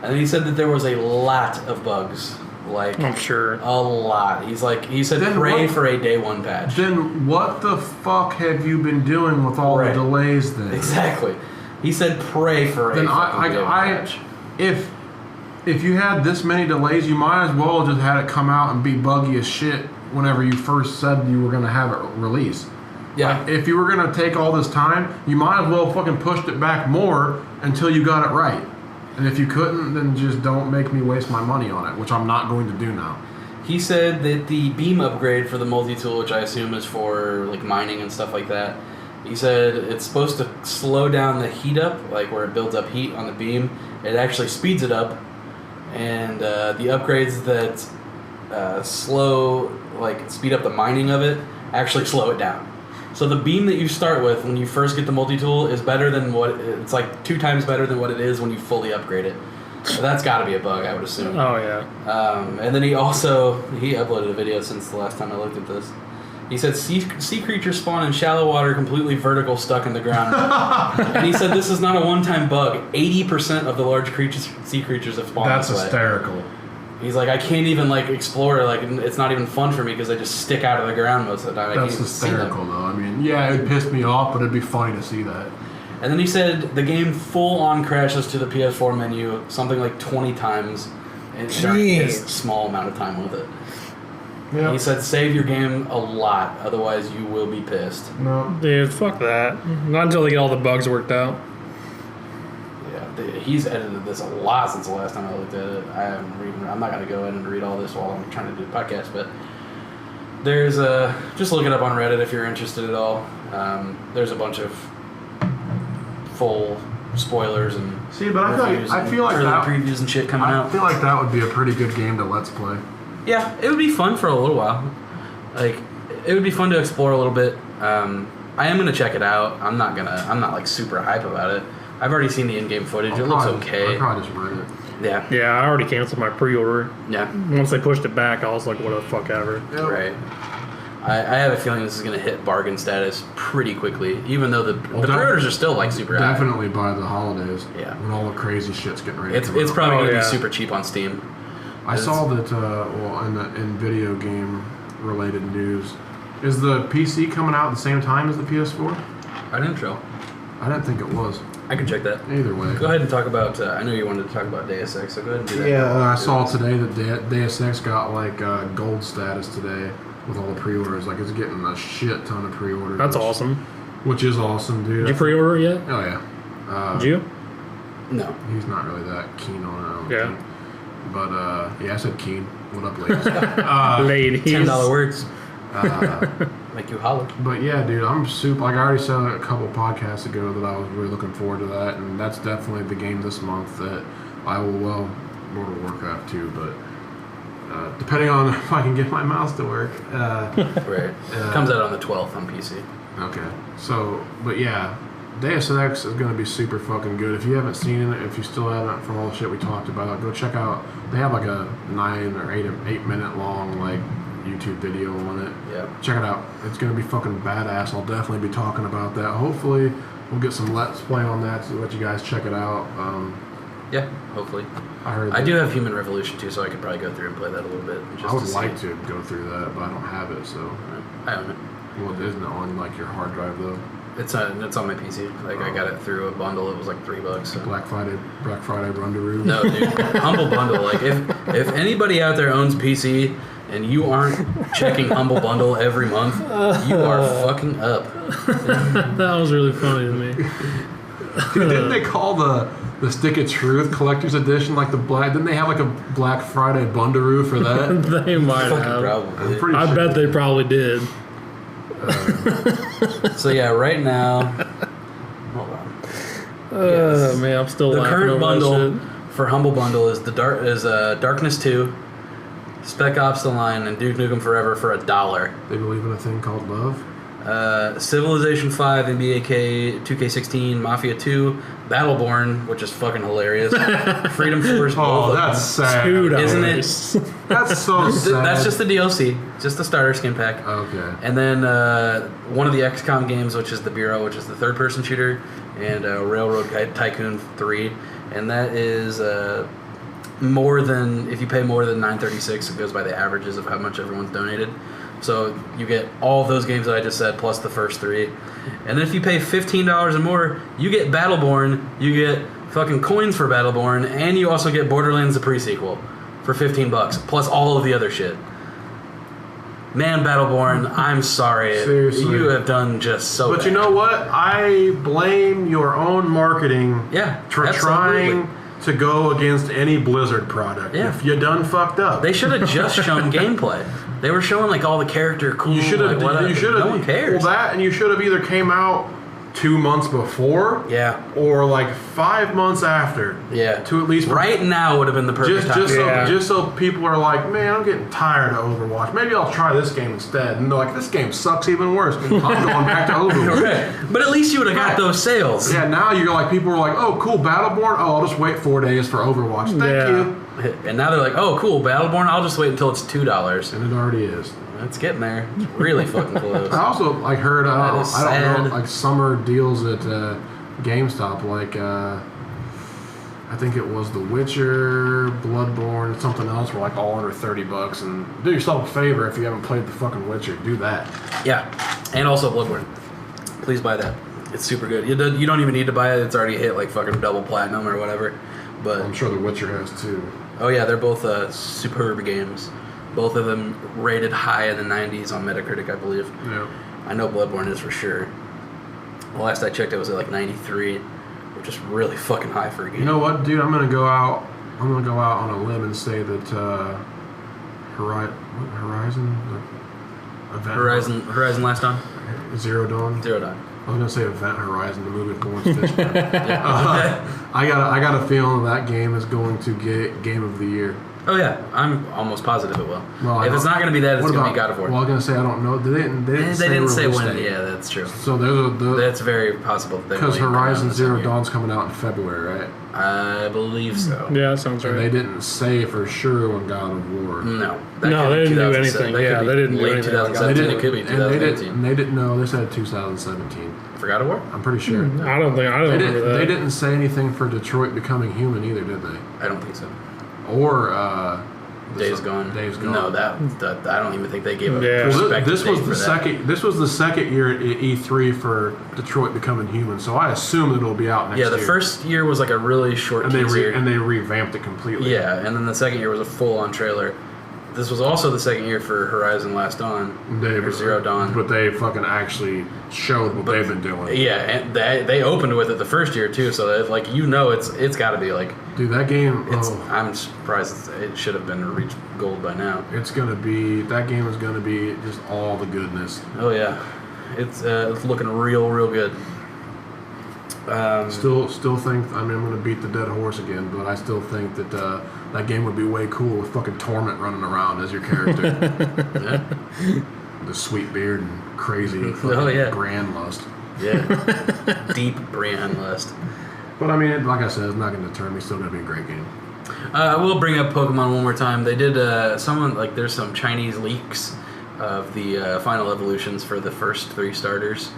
And then he said that there was a lot of bugs. Like, I'm sure. A lot. He said then pray for a day one patch. Then what the fuck have you been doing with all the delays then? Exactly. He said pray for a day one patch. If you had this many delays, you might as well just had it come out and be buggy as shit whenever you first said you were going to have it released. Yeah. Like, if you were going to take all this time, you might as well fucking pushed it back more until you got it right. And if you couldn't, then just don't make me waste my money on it, which I'm not going to do now. He said that the beam upgrade for the multi-tool, which I assume is for like mining and stuff like that, he said it's supposed to slow down the heat up, like where it builds up heat on the beam. It actually speeds it up, and the upgrades that speed up the mining of it actually slow it down. So the beam that you start with when you first get the multi-tool is better than it's like 2 times better than what it is when you fully upgrade it. So that's got to be a bug, I would assume. Oh yeah. And then he uploaded a video since the last time I looked at this. He said sea creatures spawn in shallow water, completely vertical, stuck in the ground. And he said this is not a one-time bug. 80% of the large sea creatures have spawned That's this way. hysterical. He's like, I can't even like explore. Like, it's not even fun for me because I just stick out of the ground most of the time. That's hysterical, though. I mean, yeah, it would piss me off, but it'd be funny to see that. And then he said the game full-on crashes to the PS4 menu something like 20 times in a small amount of time with it. Yep. He said, save your game a lot, otherwise you will be pissed. No. Dude, fuck that. Not until they get all the bugs worked out. Yeah, he's edited this a lot since the last time I looked at it. I'm not going to go in and read all this while I'm trying to do the podcast, but there's just look it up on Reddit if you're interested at all. There's a bunch of full spoilers and but I feel like that previews and shit coming out. I feel like that would be a pretty good game to let's play. Yeah, it would be fun for a little while. Like, it would be fun to explore a little bit. I am gonna check it out. I'm not like super hype about it. I've already seen the in-game footage. It looks okay. I'll probably just rent it. Yeah. Yeah, I already canceled my pre-order. Yeah. Once they pushed it back, I was like, what the fuck ever. Yep. Right. I have a feeling this is going to hit bargain status pretty quickly, even though the pre-orders are still like super high. Definitely by the holidays. Yeah. When all the crazy shit's getting ready. It's probably going to be super cheap on Steam. I saw that. In video game related news, is the PC coming out at the same time as the PS4? I didn't know. I didn't think it was. I can check that. Either way. Go ahead and talk about. I know you wanted to talk about Deus Ex, so go ahead and do that. Yeah, I saw today that Deus Ex got like gold status today with all the pre-orders. Like, it's getting a shit ton of pre-orders. That's awesome. Which is awesome, dude. Did you pre-order it yet? Oh yeah. Did you? No. He's not really that keen on it. I don't Yeah. think. But I said keen. What up, ladies? Ladies. $10 words. Make you holler. But yeah, dude, I'm super. Like, I already said a couple podcasts ago that I was really looking forward to that, and that's definitely the game this month that I will. Well, World of Warcraft too, but depending on if I can get my mouse to work. Right. It comes out on the 12th on PC. Okay. So, but yeah, Deus Ex is going to be super fucking good. If you haven't seen it, if you still haven't from all the shit we talked about, go check out. They have like a 9 or 8 minute long like YouTube video on it. Yeah. Check it out. It's going to be fucking badass. I'll definitely be talking about that. Hopefully we'll get some Let's Play on that to let you guys check it out. Yeah, hopefully. I do have Human Revolution too, so I could probably go through and play that a little bit. Just I would to like see. to go through that, but I don't have it, so. I own it. Well, isn't it on like your hard drive though? It's on my PC. Like I got it through a bundle. It was like $3. So. Black Friday Rundaroo. No, dude, Humble Bundle. Like if anybody out there owns PC and you aren't checking Humble Bundle every month, you are fucking up. That was really funny to me. Dude, didn't they call the Stick of Truth Collector's Edition like the black? Didn't they have like a Black Friday Bundaroo for that? They might Fucking have. probably. I'm pretty I sure. bet they probably did. So yeah, right now. Hold on. Oh man, I'm still The laughing current over bundle that for Humble Bundle is Darkness 2, Spec Ops: The Line, and Duke Nukem Forever for $1. They believe in a thing called love. Civilization 5, NBA 2K16, Mafia 2, Battleborn, which is fucking hilarious. Freedom Force. Oh, both of that's them. sad. $2. Isn't it? That's so sad. That's just the DLC, just the starter skin pack. Okay. And then one of the XCOM games, which is the Bureau, which is the third-person shooter, and Railroad Tycoon 3, and that is more than, if you pay more than $9.36, it goes by the averages of how much everyone's donated. So you get all of those games that I just said, plus the first 3. And then if you pay $15 or more, you get Battleborn, you get fucking coins for Battleborn, and you also get Borderlands the pre-sequel for $15, plus all of the other shit. Man, Battleborn, I'm sorry. Seriously. You have done just so But bad. you know what? I blame your own marketing Yeah, for absolutely. trying to go against any Blizzard product. Yeah. If you done fucked up. They should have just shown gameplay. They were showing like all the character cool. You should have. Like, whatever. You should have. No one cares. Well, that and you should have either came out 2 months before, Yeah. or like 5 months after. Yeah. To at least Right now would have been the perfect time. just so people are like, man, I'm getting tired of Overwatch. Maybe I'll try this game instead. And they're like, this game sucks even worse. I'm going back to Overwatch. Right. But at least you would have got Right. those sales. Yeah, now you're like, people are like, oh, cool, Battleborn. Oh, I'll just wait 4 days for Overwatch. Thank Yeah. you. And now they're like, oh, cool, Battleborn. I'll just wait until it's $2. And it already is. It's getting there. It's really fucking close. I also like heard That is I don't know sad. like summer deals at GameStop, like I think it was The Witcher, Bloodborne, and something else were like all under $30. And do yourself a favor if you haven't played the fucking Witcher, do that. Yeah. And also Bloodborne. Please buy that. It's super good. You don't even need to buy it. It's already hit like fucking double platinum or whatever. But I'm sure The Witcher has too. oh yeah, they're both superb games. Both of them rated high in the 90s on Metacritic, I believe. Yeah. I know Bloodborne is for sure. The last I checked, it was at like 93, which is really fucking high for a game. You know what, dude? I'm gonna go out on a limb and say that Horizon Horizon Last Dawn? Zero Dawn. Zero Dawn. I was gonna say Event Horizon, the movie with Lawrence Fishburne. I got a feeling that game is going to get Game of the Year. Oh yeah, I'm almost positive it will. Well, if it's not going to be that, it's going to be God of War. Well, I was gonna say I don't know. They didn't say release when. date. Yeah, that's true. So there's That's very possible. because Horizon Zero Dawn's coming out in February, right? I believe so. Yeah, that sounds And right. they didn't say for sure when God of War. No. No, they didn't do anything. Yeah, they didn't do late anything like that. 2017. It could be And they 2018. didn't know. They said 2017. For God of War? I'm pretty sure. I don't remember that. They didn't say anything for Detroit Becoming Human either, did they? I don't think so. Or Days Gone. Days Gone. No, that I don't even think they gave a Yeah. Well, prospective this was date the for that. second. This was the second year at E3 for Detroit Becoming Human. So I assume that it'll be out next year. Yeah, the first year was like a really short and teaser. they revamped it completely. Yeah, and then the second year was a full-on trailer. This was also the second year for Horizon Last Dawn, or Zero Dawn. But they fucking actually showed what they've been doing. Yeah, and they opened with it the first year too, so that, like, you know, it's got to be like Dude, that game. I'm surprised it should have been reached gold by now. It's gonna be. That game is gonna be just all the goodness. Oh yeah, it's looking real good. Still think. I mean, I'm gonna beat the dead horse again, but I still think that that game would be way cool with fucking Torment running around as your character. Yeah. The sweet beard and crazy fucking Oh, yeah. brand lust. Yeah, deep brand lust. But I mean, like I said, it's not gonna deter me. It's still gonna be a great game. I will bring up Pokemon one more time. They did there's some Chinese leaks of the final evolutions for the first 3 starters.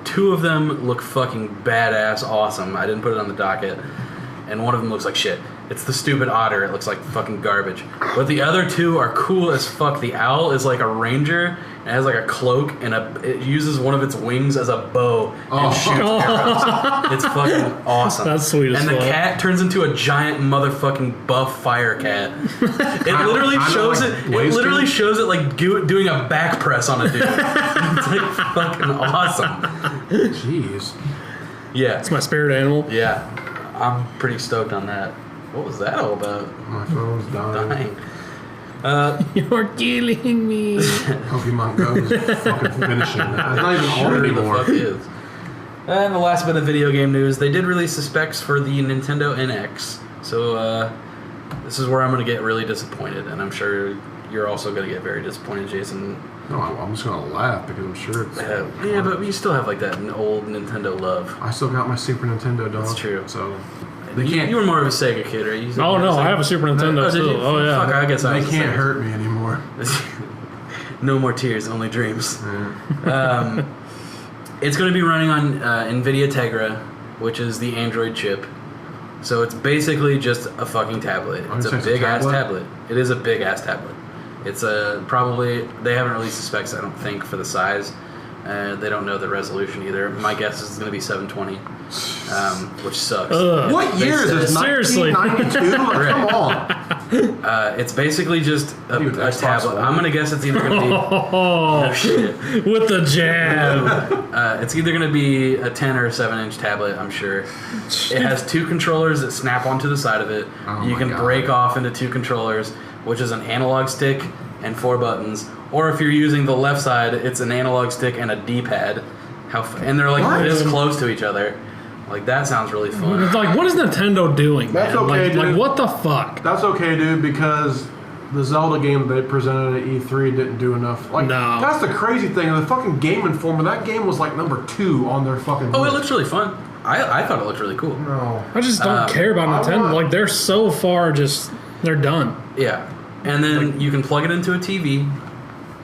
2 of them look fucking badass awesome. I didn't put it on the docket. And one of them looks like shit. It's the stupid otter. It looks like fucking garbage. But the other 2 are cool as fuck. The owl is like a ranger. It has like a cloak, and it uses one of its wings as a bow and shoots arrows. It's fucking awesome. That's sweet as fuck. And the fuck. cat turns into a giant motherfucking buff fire cat. It literally shows it. It literally shows it like doing a back press on a dude. It's like fucking awesome. Jeez. Yeah. It's my spirit animal. Yeah. I'm pretty stoked on that. What was that all about? My phone's dying. You're killing me. Pokemon Go is fucking finishing that. It's not even on anymore. The fuck is. And the last bit of video game news, they did release the specs for the Nintendo NX. So this is where I'm going to get really disappointed, and I'm sure you're also going to get very disappointed, Jason. No, I'm just going to laugh because I'm sure it's... Yeah, but you still have like that old Nintendo love. I still got my Super Nintendo, dog. That's true. So they can't... You were more of a Sega kid, right? Oh, no, I have a Super Nintendo still. Oh, yeah. Fuck, I guess They can't hurt me anymore. No more tears, only dreams. Yeah. It's going to be running on NVIDIA Tegra, which is the Android chip. So it's basically just a fucking tablet. It's a big-ass tablet. It is a big-ass tablet. It's probably... They haven't released the specs, I don't think, for the size. They don't know the resolution either. My guess is it's going to be 720, which sucks. What year is this? Seriously. 1992? Come on. It's basically just a tablet. I'm going to guess it's either going to be... Oh, shit. With the jab. It's either going to be a 10 or a 7-inch tablet, I'm sure. It has 2 controllers that snap onto the side of it. Oh You can break off into 2 controllers, which is an analog stick and 4 buttons. Or if you're using the left side, it's an analog stick and a D-pad. And they're like this close to each other. Like, that sounds really fun. It's like, what is Nintendo doing, That's man? okay, like, dude. like, what the fuck? That's okay, dude, because the Zelda game they presented at E3 didn't do enough. Like, No. That's the crazy thing. The fucking Game Informer, that game was like number 2 on their fucking Oh, list. it looks really fun. I thought it looked really cool. No. I just don't care about Nintendo. want- Like, they're so far just... They're done. Yeah. And then you can plug it into a TV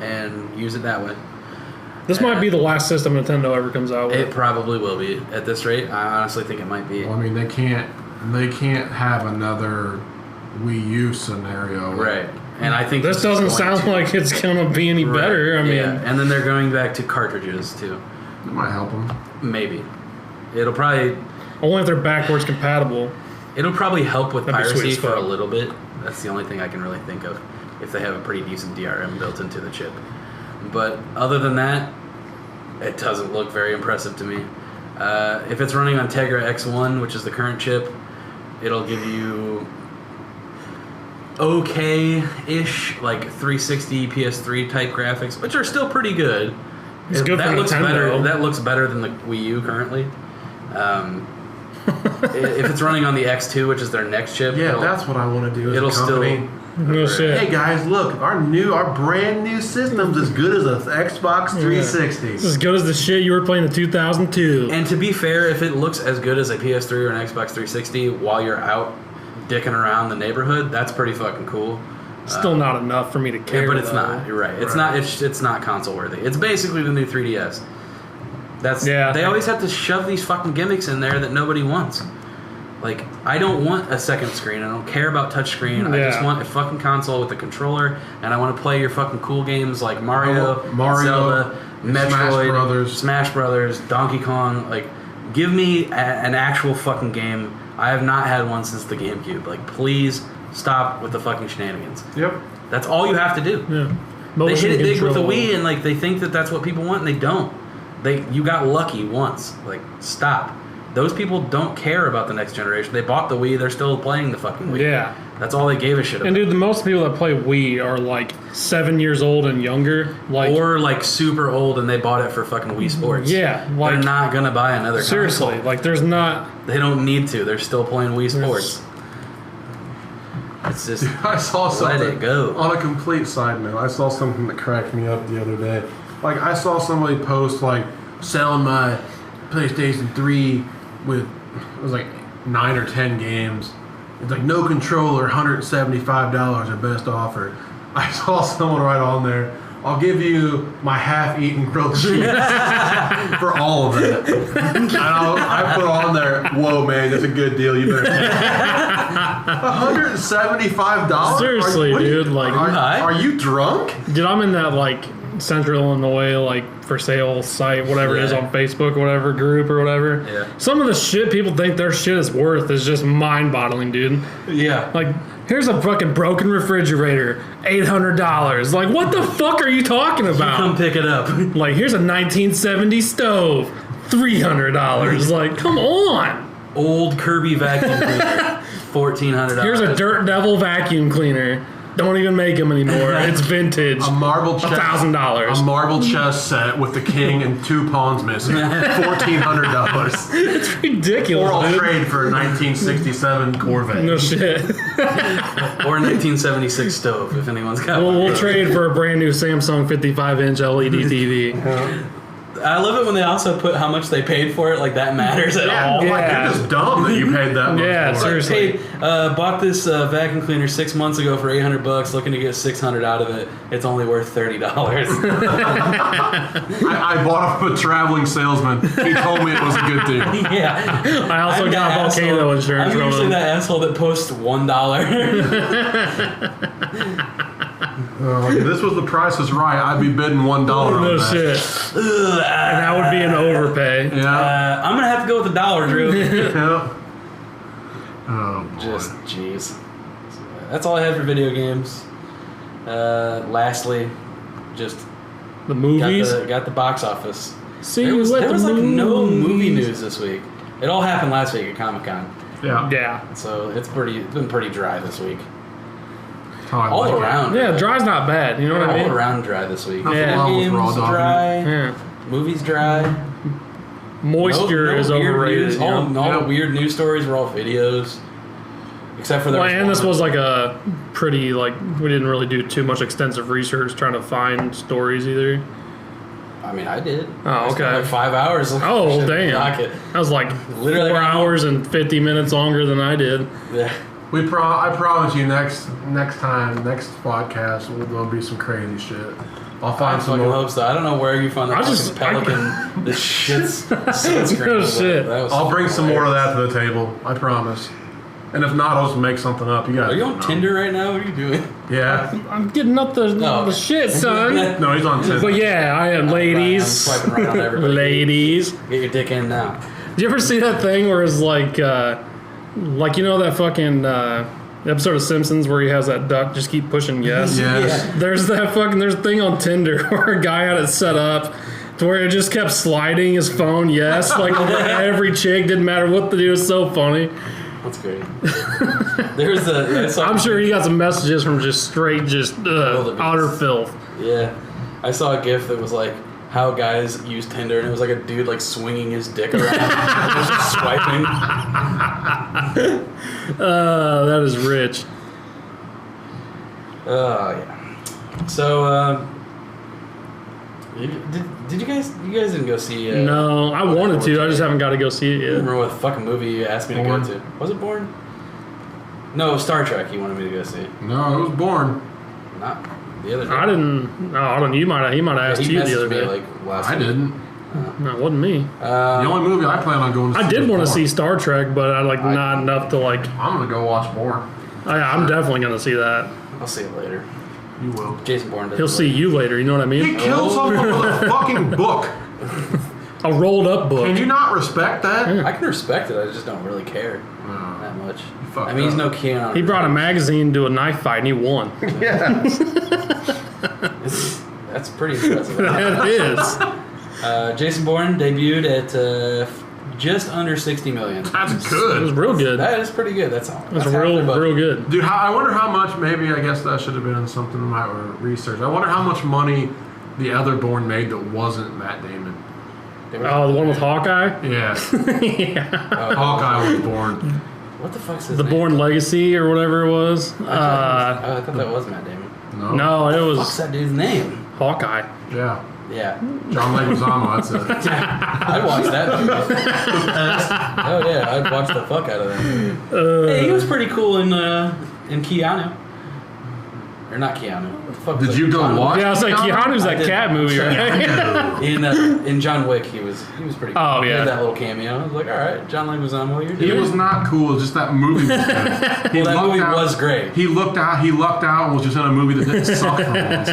and use it that way. This might be the last system Nintendo ever comes out with. It probably will be at this rate. I honestly think it might be. Well, I mean, they can't have another Wii U scenario. Right. And I think This doesn't is going sound to. like it's gonna be any Right. better. I mean, Yeah. And then they're going back to cartridges too. It might help them. Maybe. It'll probably only if they're backwards compatible. help with That'd be sweet piracy as for a fuck. little bit. That's the only thing I can really think of. If they have a pretty decent DRM built into the chip. But other than that, it doesn't look very impressive to me. If it's running on Tegra X1, which is the current chip, it'll give you okay-ish, like 360 PS3 type graphics, which are still pretty good. It's good that for looks Nintendo. better. That looks better than the Wii U currently. If it's running on the X2, which is their next chip, Yeah, that's what I want to do as it'll a company. No shit. Hey guys, look, our brand new system's as good as an Xbox 360. It's as good as the shit you were playing in 2002. And to be fair, if it looks as good as a PS3 or an Xbox 360 while you're out dicking around the neighborhood, that's pretty fucking cool. Still not enough for me to care. Yeah, but it's though. not. You're right. It's not. It's not console worthy. It's basically the new 3DS. They always have to shove these fucking gimmicks in there that nobody wants. Like, I don't want a second screen. I don't care about touchscreen. I just want a fucking console with a controller, and I want to play your fucking cool games like Mario, Zelda, Metroid, Smash Brothers, Donkey Kong. Like, give me an actual fucking game. I have not had one since the GameCube. Like, please stop with the fucking shenanigans. Yep. That's all you have to do. Yeah. They hit it big with the control. Wii, and like they think that that's what people want, and they don't. You got lucky once. Like, stop. Those people don't care about the next generation. They bought the Wii. They're still playing the fucking Wii. Yeah. That's all they gave a shit about. And dude, the most people that play Wii are like 7 years old and younger. Like, or like super old and they bought it for fucking Wii Sports. Yeah. Like, they're not going to buy another seriously. console. Like, there's not... They don't need to. They're still playing Wii Sports. It's just, I saw something. let it go. On a complete side note, I saw something that cracked me up the other day. Like, I saw somebody post, like, selling my PlayStation 3 with, it was like 9 or 10 games. It's like, no controller, $175 at best offer. I saw someone right on there. I'll give you my half-eaten grilled cheese for all of it. And I put on there, whoa, man, that's a good deal. You better take it. $175? Seriously, dude. Like, Are you drunk? dude, I'm in that, like, Central Illinois, like, for sale site, whatever it is on Facebook or whatever, group or whatever. Yeah. Some of the shit people think their shit is worth is just mind-boggling, dude. Yeah. Like, here's a fucking broken refrigerator, $800. Like, what the fuck are you talking about? Come pick it up. Like, here's a 1970 stove, $300. Like, come on. Old Kirby vacuum cleaner, $1,400. Here's a Dirt Devil vacuum cleaner. Don't even make them anymore. It's vintage. A marble chest. $1,000. A marble chess set with the king and 2 pawns missing. $1,400. It's ridiculous, Or I'll dude. trade for a 1967 Corvette. No shit. Or a 1976 stove, if anyone's got one. We'll trade for a brand new Samsung 55-inch LED TV. I love it when they also put how much they paid for it, like that matters at all. Like, you're just dumb that you paid that much Yeah, for it. seriously. Bought this vacuum cleaner 6 months ago for $800, looking to get $600 out of it. It's only worth $30. I bought off a traveling salesman. He told me it was a good deal. Yeah. I also I'm got that volcano asshole- insurance I'm from usually them. that asshole that posts $1. If this was the Price is Right, I'd be bidding $1 on No that. shit. And that would be an overpay. Yeah. I'm gonna have to go with $1, Drew. Yeah. Oh, boy. Just jeez. That's all I had for video games. Lastly, just The movies. got the box office. See There you was, at there the was like no movies. movie news this week. It all happened last week at Comic-Con, Yeah. Yeah. so it's been pretty dry this week. That's how I All like it. around. Yeah, dry's not bad. You know what I All mean? around dry this week. Nothing Yeah. wrong with Games raw dogging. dry. Yeah. Movies dry. Moisture No is weird overrated. news. You know? All Yeah. the weird news stories were all videos, except for Well, there. and this was like a pretty, like, we didn't really do too much extensive research trying to find stories either. I mean, I did. Oh, I spent okay. like 5 hours. Oh, Shit, damn. knock it. That was like Literally 4 got- hours and 50 minutes longer than I did. Yeah. I promise you, next podcast, there'll be some crazy shit. I'll I find some fucking more. hope so. I don't know where you found that I fucking just- pelican. The shit's sunscreen. No shit. That was I'll bring some more of hilarious. that to the table. I promise. And if not, I'll just make something up. You guys Are you on know. Tinder right now? What are you doing? Yeah. I'm getting up the Oh. shit, son. No, he's on Tinder. But yeah, I am, I'm ladies. swiping right on everybody. Ladies. Get your dick in now. Did you ever see that thing where it's like you know that fucking episode of Simpsons where he has that duck just keep pushing yes? Yes. Yeah. There's a thing on Tinder where a guy had it set up to where it just kept sliding his phone yes, like over every chick, didn't matter what to do. It's so funny. That's great. There's a. I'm sure he got some messages from just straight, Wilderness. utter filth. Yeah, I saw a GIF that was like how guys use Tinder, and it was like a dude like swinging his dick around, just swiping. That is rich. Yeah. So, did you guys didn't go see? No, I wanted to. I just haven't got to go see it I yet. remember what fucking movie you asked me to Born. go to. Was it Born? No, Star Trek. You wanted me to go see. No, it was Born. Not the other day. I didn't. No, I don't. He might have asked He you the messaged other me day. like last I week. didn't. No, it wasn't me. The only movie I plan on going to see I did is want to Born. see Star Trek, but I not enough to like. I'm going to go watch Born. I'm definitely gonna see that. I'll see it later. You will. Jason Bourne. He'll see you later. You know what I He mean? killed someone with a fucking book. A rolled up book. Can you not respect that? I can respect it. I just don't really care that much. fucked I mean, he's up. no Keanu. He brought a magazine to a knife fight and he won. Yeah. That's pretty impressive. That is. Jason Bourne debuted at just under 60 million. That's It was good. real good. That is pretty good. That's all. It was real good. Dude, I wonder how much, maybe I guess that should have been something I might research. I wonder how much money the other Bourne made that wasn't Matt Damon. Oh, the one with Hawkeye? Yeah. Yeah. Hawkeye was Bourne. What the fuck's his The name? Bourne Legacy or whatever it was. I thought that was Matt Damon. No, it What's was that dude's name? Hawkeye. Yeah. Yeah. John Leguizamo, that's it. I'd watch that. Oh yeah, I'd watch the fuck out of that. Hey, he was pretty cool in Keanu. Or not Keanu. What the fuck was Did that? you go John watch? Wick? Yeah, I was like, Keanu's that cat movie, right? In John Wick, he was pretty cool. Oh, He yeah. had that little cameo. I was like, all right, John Leguizamo, you're He doing was not cool. Just that movie was good. Well, that movie was great. He lucked out and was just in a movie that didn't suck for once.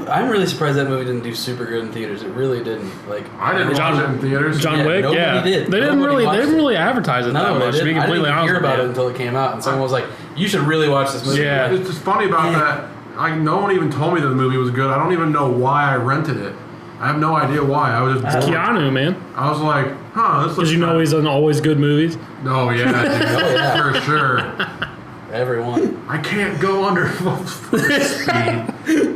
I'm really surprised that movie didn't do super good in theaters. It really didn't. Like I didn't watch it in theaters. John Yeah, Wick, nobody yeah. did. They didn't Nobody watched really advertise it that No, much, they to be didn't. I completely didn't honest hear with about you. it until it came out, and someone was like, "You should really watch this movie." Yeah. It's just funny about that. No one even told me that the movie was good. I don't even know why I rented it. I have no idea why. I was just bored. Keanu, man. I was like, huh, this looks Because you know he's in always good movies. Oh, yeah, dude. Oh, yeah. For sure. Everyone. I can't go under speed.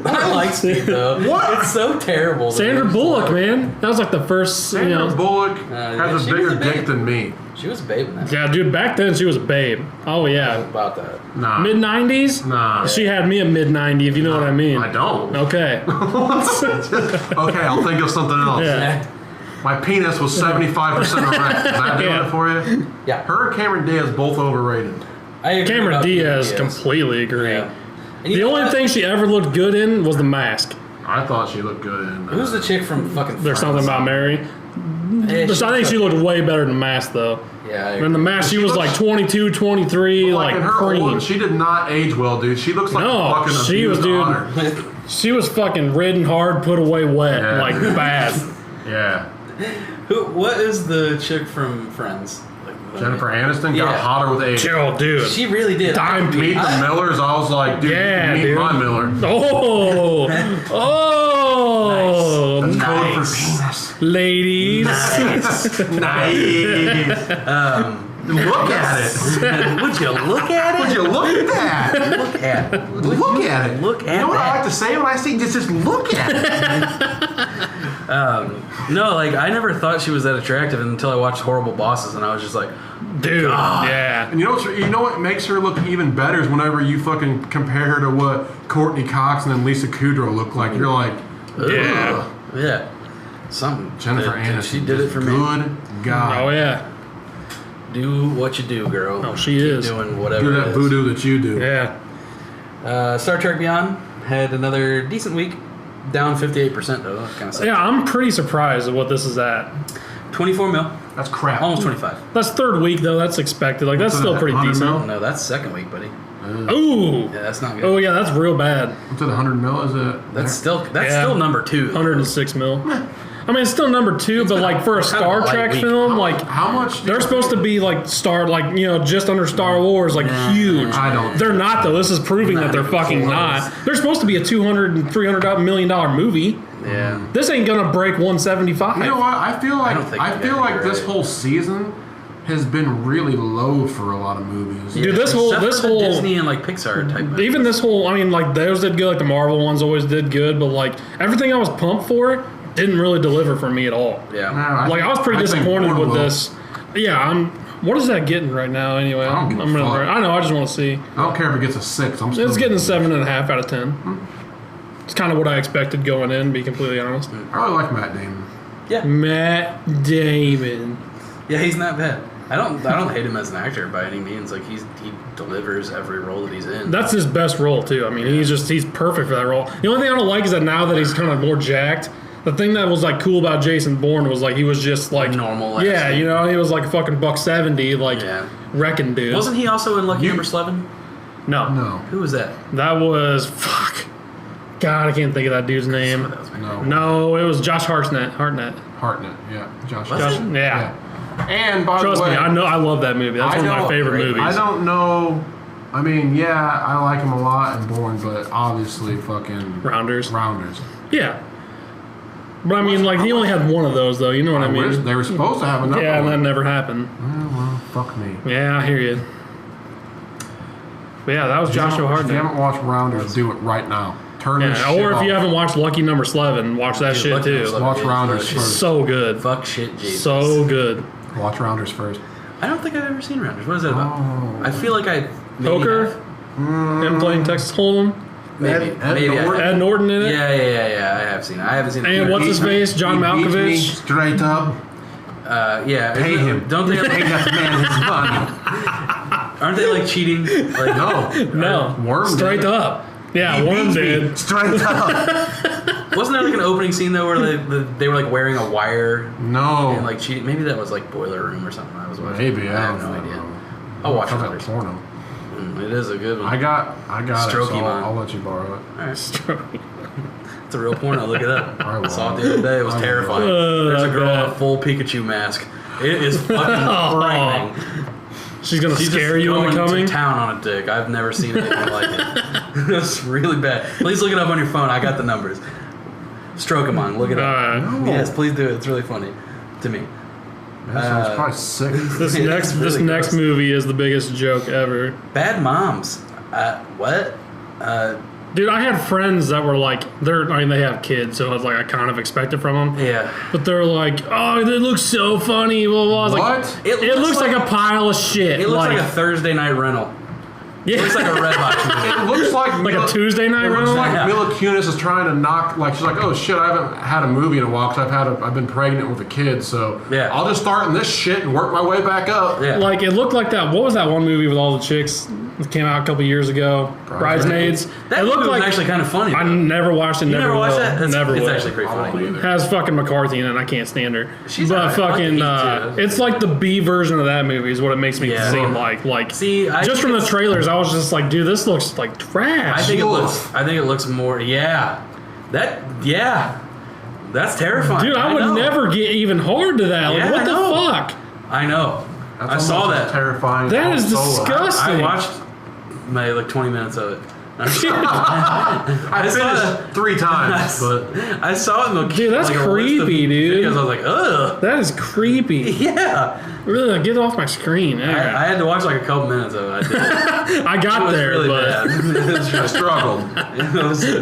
I like Speed though. What? It's so terrible. Sandra Bullock, man. That was like the first, Sandra Bullock yeah, has a she was bigger a babe. dick than me. She was a babe in that. Yeah, dude, back then she was a babe. Oh, yeah. About that. Nah. Mid-90s? Nah. She had me a mid-90, if you know what I mean. I don't. Okay. Okay, I'll think of something else. Yeah. My penis was 75% erect. Is that doing Yeah. it for you? Yeah. Her and Cameron Diaz both overrated. I agree Cameron about Diaz, completely agree. Yeah. And you The know only what? thing she ever looked good in was The Mask. I thought she looked good in. Who's the chick from fucking There's Friends? something about Mary. Hey, I think she looked way better than The Mask, though. Yeah. I In The agree. Mask, she was looks- like 22, 23, Like in her cream. old, she did not age well, dude. She looks like No, a fucking she was, abused dude. otter. She was fucking ridden hard, put away wet, Yeah. like bad. Yeah. What is the chick from Friends? Like, Jennifer Aniston got Yeah. hotter with age. Chill, dude. She really did. Dime Meet the Millers, I was like, dude, Yeah, meet dude. my Miller. Oh, oh, That's code for Nice. penis. ladies. Nice. Look at it. Would you look at Would it? you look at that? Look at it. Look at it. Look at You know what I that. like to say when I see this? Just look at it. No, like I never thought she was that attractive until I watched Horrible Bosses, and I was just like, Dude, yeah. And you know what makes her look even better is whenever you fucking compare her to what Courtney Cox and then Lisa Kudrow look like. You're like, Yeah. ugh. yeah, something. Jennifer That- Aniston. She did it for me. Good God. Oh, yeah. Do what you do, girl. Oh, she Keep is. doing whatever. Do it that is. voodoo that you do. Yeah. Star Trek Beyond had another decent week, down 58% though. Kind of sad. Yeah, I'm pretty surprised at what this is at. 24 mil, That's crap. almost 25. That's third week, though. That's expected. Like, that's What's still that, pretty 100 decent. mil? No, that's second week, buddy. Ooh. Yeah, that's not good. Oh, yeah, that's real bad. What's it, 100 mil? Is it? That's Yeah. still number 2. 106 mil. I mean, it's still number 2, but like for a kind of Star a light Trek week. film, like How much? they're supposed to be like just under Star Wars, like huge. I don't. They're not though. This is proving that Not they're even fucking close. not. They're supposed to be a $200 and $300 million movie. Yeah. This ain't gonna break 175. You know what? I feel like don't think I you feel got like it this right. whole season has been really low for a lot of movies. Dude, this whole- Except this for the whole- Disney and like Pixar type. movies. Even this whole, I mean, like those did good. Like the Marvel ones always did good, but like everything I was pumped for didn't really deliver for me at all. Yeah. Nah, Like I was pretty think disappointed Bourne with will. this. Yeah, What is that getting right now? Anyway, I don't give a fuck. I know. I just want to see. I don't care if it gets a 6. I'm still It's getting a 7.5 out of 10. It's kind of what I expected going in. To be completely honest. I really like Matt Damon. Yeah. Matt Damon. Yeah, he's not bad. I don't hate him as an actor by any means. Like he delivers every role that he's in. That's his best role too. I mean, he's perfect for that role. The only thing I don't like is that now that he's kind of more jacked. The thing that was like cool about Jason Bourne was like he was just like Normal. Yeah, you know, he was like a fucking $170, like Yeah. wrecking dude. Wasn't he also in Lucky Number 11? No, No. Who was that? that was fuck. God, I can't think of that dude's name. That was me. No. No, it was Josh Hartnett. Hartnett. Yeah. Josh. Was Josh, it? yeah. And by Trust the way, me, I know. I love that movie. That's I one of my don't- favorite movies. I don't know. I mean, yeah, I like him a lot in Bourne, but obviously fucking Rounders. Rounders. Yeah. But I mean, like, he only had one of those, though. You know what I wish mean? they were supposed to have another Yeah, and that one. never happened. Well, fuck me. Yeah, I hear you. But yeah, that was Joshua If you Hartnett. haven't watched Rounders, do it right now. Turn this Yeah, shit or if you off. haven't watched Lucky Number 11, watch that Dude, shit Lucky Number too. 11 Watch is Rounders delicious. first. So good. Fuck shit, Jesus. So good. Watch Rounders first. I don't think I've ever seen Rounders. What is that about? Oh. I feel like I maybe Poker? have. Him playing Texas Hold'em. Maybe. Ed Maybe. Norton? Ed Norton in it. Yeah. I have seen it. I haven't seen it. And what's his face? John He beats me Malkovich. straight up. Yeah. Pay isn't it- him. Don't they? Pay that man his money. Aren't they like cheating? Like No. No. Worm Straight did. up. Yeah, He Worm beats me did. straight up. Wasn't there like an opening scene though where they were like wearing a wire No. and like cheating? Maybe that was like Boiler Room or something. I was watching. Maybe. I have no idea. I'll watch Sounds it. like porno. It is a good one. I got Strokey it, so man. I'll let you borrow it. All right. Strokey. It's a real porno. Look it up. I I saw it will. the other day. It was I will. terrifying. There's a girl in bet. a full Pikachu mask. It is fucking frightening. She's gonna She's scare just you into going coming. to town on a dick. I've never seen anything like it. It's really bad. Please look it up on your phone. I got the numbers. Stroke 'em on. Look it up. Alright. No. Yes, please do it. It's really funny to me. That sounds probably sick. This It's next really next gross. movie is the biggest joke ever. Bad moms. What? Dude, I had friends that were like, they have kids, so I was like, I kind of expect it from them. Yeah. But they're like, oh, it looks so funny. Blah, blah, blah. I was What? like, it looks like a pile of shit. It looks like a Thursday night rental. yeah. It looks like a Red Box movie. It looks like like a Tuesday night It looks rental. like Yeah. Mila Kunis is trying to knock. Like she's like, oh shit, I haven't had a movie in a while because I've been pregnant with a kid, so Yeah. I'll just start in this shit and work my way back up. Yeah. Like it looked like that. What was that one movie with all the chicks that came out a couple years ago? Bridesmaids. That it movie looked was like actually kind of funny. I though. never watched it. You Never never watched will. that? Never It's will. actually pretty I won't funny. either. Has fucking McCarthy in it. And I can't stand her. She's but alright. I like fucking, the Heat, too. it's like the B version of that movie is what it makes me Yeah. seem like. Like, See, I just think from the it's- trailers, I was just like, dude, this looks like trash. I think it Oof. looks more. Yeah. That's terrifying. dude, I would know. never get even hard to that. Like, Yeah, what I the know. fuck? I know. That's I saw almost as that. terrifying. That as is Solo. disgusting. I watched maybe like 20 minutes of it. I saw that. finished 3 times, but I saw it in the Dude, that's like, a list of creepy, dude. videos. I was like, ugh. That is creepy. Yeah. Really, like, get it off my screen. I had to watch like a couple minutes of it. I did. I got It was there, really but bad. It was I just- struggled.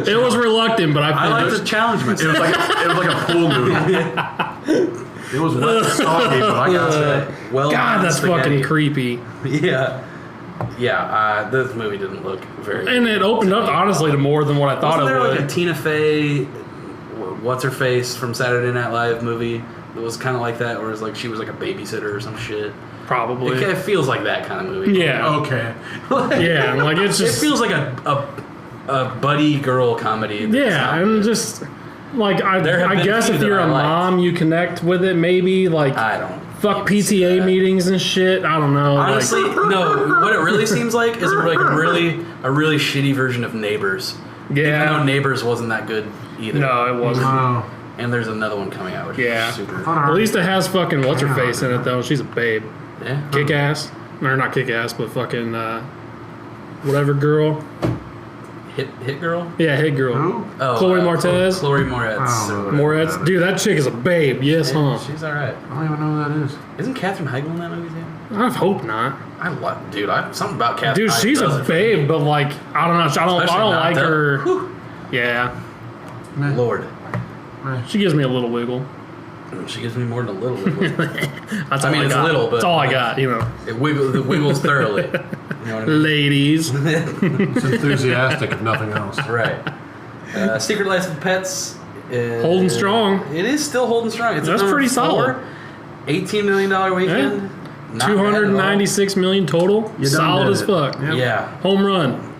it was reluctant. But I like finished. to challenge It myself. was like a pool noodle. It was wet and soggy, but I got it. Well, God, that's spaghetti. fucking creepy. Yeah. This movie didn't look very. And it opened up honestly to more than what I thought Wasn't it there would. like a Tina Fey, what's her face from Saturday Night Live movie that was kind of like that, where it was like she was like a babysitter or some shit. Probably. It feels like that kind of movie. Yeah. Okay. Yeah, like it's It just feels like a buddy girl comedy. that's yeah, not and good. just like There have I been guess few if that you're I a liked. mom, you connect with it maybe. Like I don't. fuck even see PTA that. meetings and shit. I don't know. Honestly, like, no. What it really seems like is like a really shitty version of Neighbors. Even though yeah. Neighbors wasn't that good either. No, it wasn't. No. And there's another one coming out, which Yeah. is super. At least it has fucking what's her face in it though. She's a babe. Yeah. Kick ass. Or not kick ass, but fucking whatever girl. Hit girl. Yeah, hit girl. Who? Oh, Chloe Moretz. Chloe Moretz. Oh, Moretz. Dude, that chick is a babe. Yes, huh? She's all right. I don't even know who that is. Isn't Katherine Heigl in that movie too? I hope not. I love, dude. Something about Katherine. Dude, Heigl she's does a it for me. babe, but like I don't know. I don't Especially like knocked up. her. Whew. Yeah, Man. Lord, she gives me a little wiggle. she gives me more than a little wiggle. That's I all mean, it's got. little, but that's all I got. You know, It wiggles thoroughly. You know what I mean? ladies. It's enthusiastic, if nothing else. Right. Secret Life of Pets. Holding strong. It is still holding strong. It's at That's number pretty solid. 4, $18 million weekend. Not bad at all. 296 million total. You done Solid did as it. fuck. Yep. Yeah, Home run.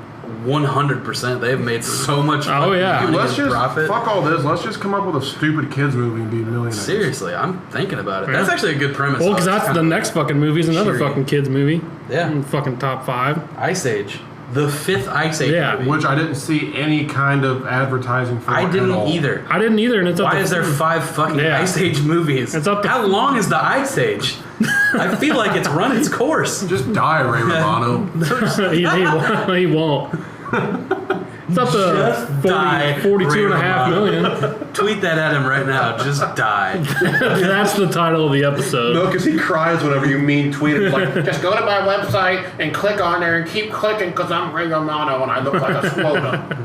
100%. They've made so much Oh, fucking yeah. money Let's and just profit. fuck all this. Let's just come up with a stupid kids movie and be millionaires. Seriously, I'm thinking about it. Yeah. That's actually a good premise. Well, because though. It's that's kind the of next fucking movie is another cheery. fucking kids movie. Yeah. Fucking top 5. Ice Age. The 5th Ice Age Yeah. movie. Which I didn't see any kind of advertising for. I at didn't all. either. I didn't either, and it's up Why to is there 5 fucking Yeah. Ice Age movies? It's up to- How long is the Ice Age? I feel like it's run its course. Just die, Ray Romano. he won't. It's up Just to die, 42 and a half Ray million. Tweet that at him right now. Just die. That's the title of the episode. No, because he cries whenever you mean tweet it. Like, just go to my website and click on there and keep clicking because I'm Ray Romano and I look like a Swoda.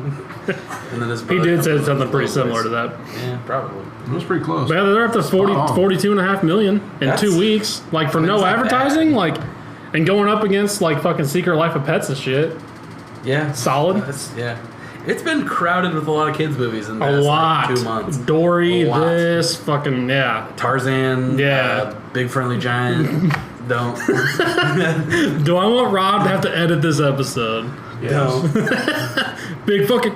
And then his He brother did comes say in something with pretty his similar to voice. that. Yeah, probably. That's pretty close. But yeah, they're up to 40, Spot on. 42 and a half million in That's- 2 weeks. Like, for no that's not advertising, like, and going up against, like, fucking Secret Life of Pets and shit. Yeah. Solid. Yeah. It's been crowded with a lot of kids movies in the A last lot. like, 2 months. Dory, A lot. this, fucking, yeah. Tarzan. Yeah. Big Friendly Giant. Don't. Do I want Rob to have to edit this episode? Don't. Big fucking.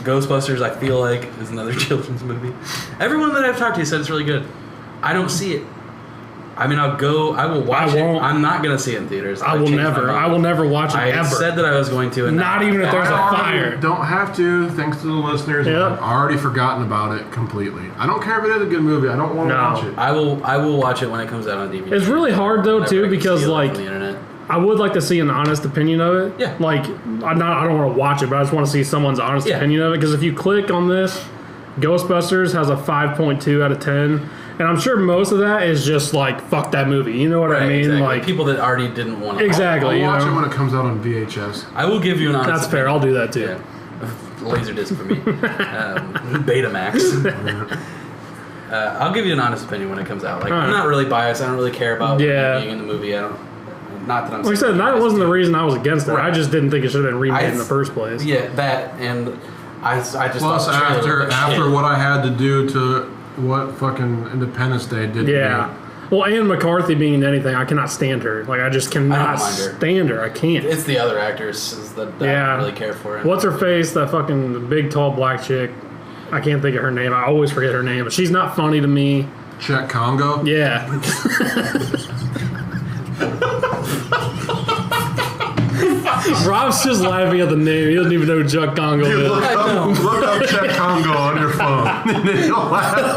Ghostbusters, I feel like, is another children's movie. Everyone that I've talked to said it's really good. I don't see it. I mean, I will watch it. I'm not going to see it in theaters. I will never watch it I ever. said that I was going to. And not even if there's a fire. Don't have to, thanks to the listeners. Yep. I've already forgotten about it completely. I don't care if it is a good movie. I don't want to watch it. I will watch it when it comes out on DVD. It's really hard, though, too, because, like, on the internet. I would like to see an honest opinion of it. Yeah. Like, I don't want to watch it, but I just want to see someone's honest opinion of it. Because if you click on this, Ghostbusters has a 5.2 out of 10. And I'm sure most of that is just like, fuck that movie. You know what I mean? Exactly. Like people that already didn't want to. Exactly. I'll watch it when it comes out on VHS. I will give you an honest That's fair. I'll do that too. Yeah. Laserdisc for me. Betamax. I'll give you an honest opinion when it comes out. Like, I'm not really biased. I don't really care about being in the movie. I don't. Not that I'm. Like I said, that wasn't the reason I was against it. Right. I just didn't think it should have been remade in the first place. Yeah, that and I just. Plus, after what I had to do to what fucking Independence Day did. Yeah. To me. Well, Anne McCarthy being in anything, I cannot stand her. Like, I just cannot stand her. I can't. It's the other actors that I don't really care for. What's her face? That fucking big, tall, black chick. I can't think of her name. I always forget her name, but she's not funny to me. Cheick Kongo? Yeah. Rob's just laughing at the name. He doesn't even know who Cheick Kongo is. Look up Cheick Kongo on your phone. And then you'll laugh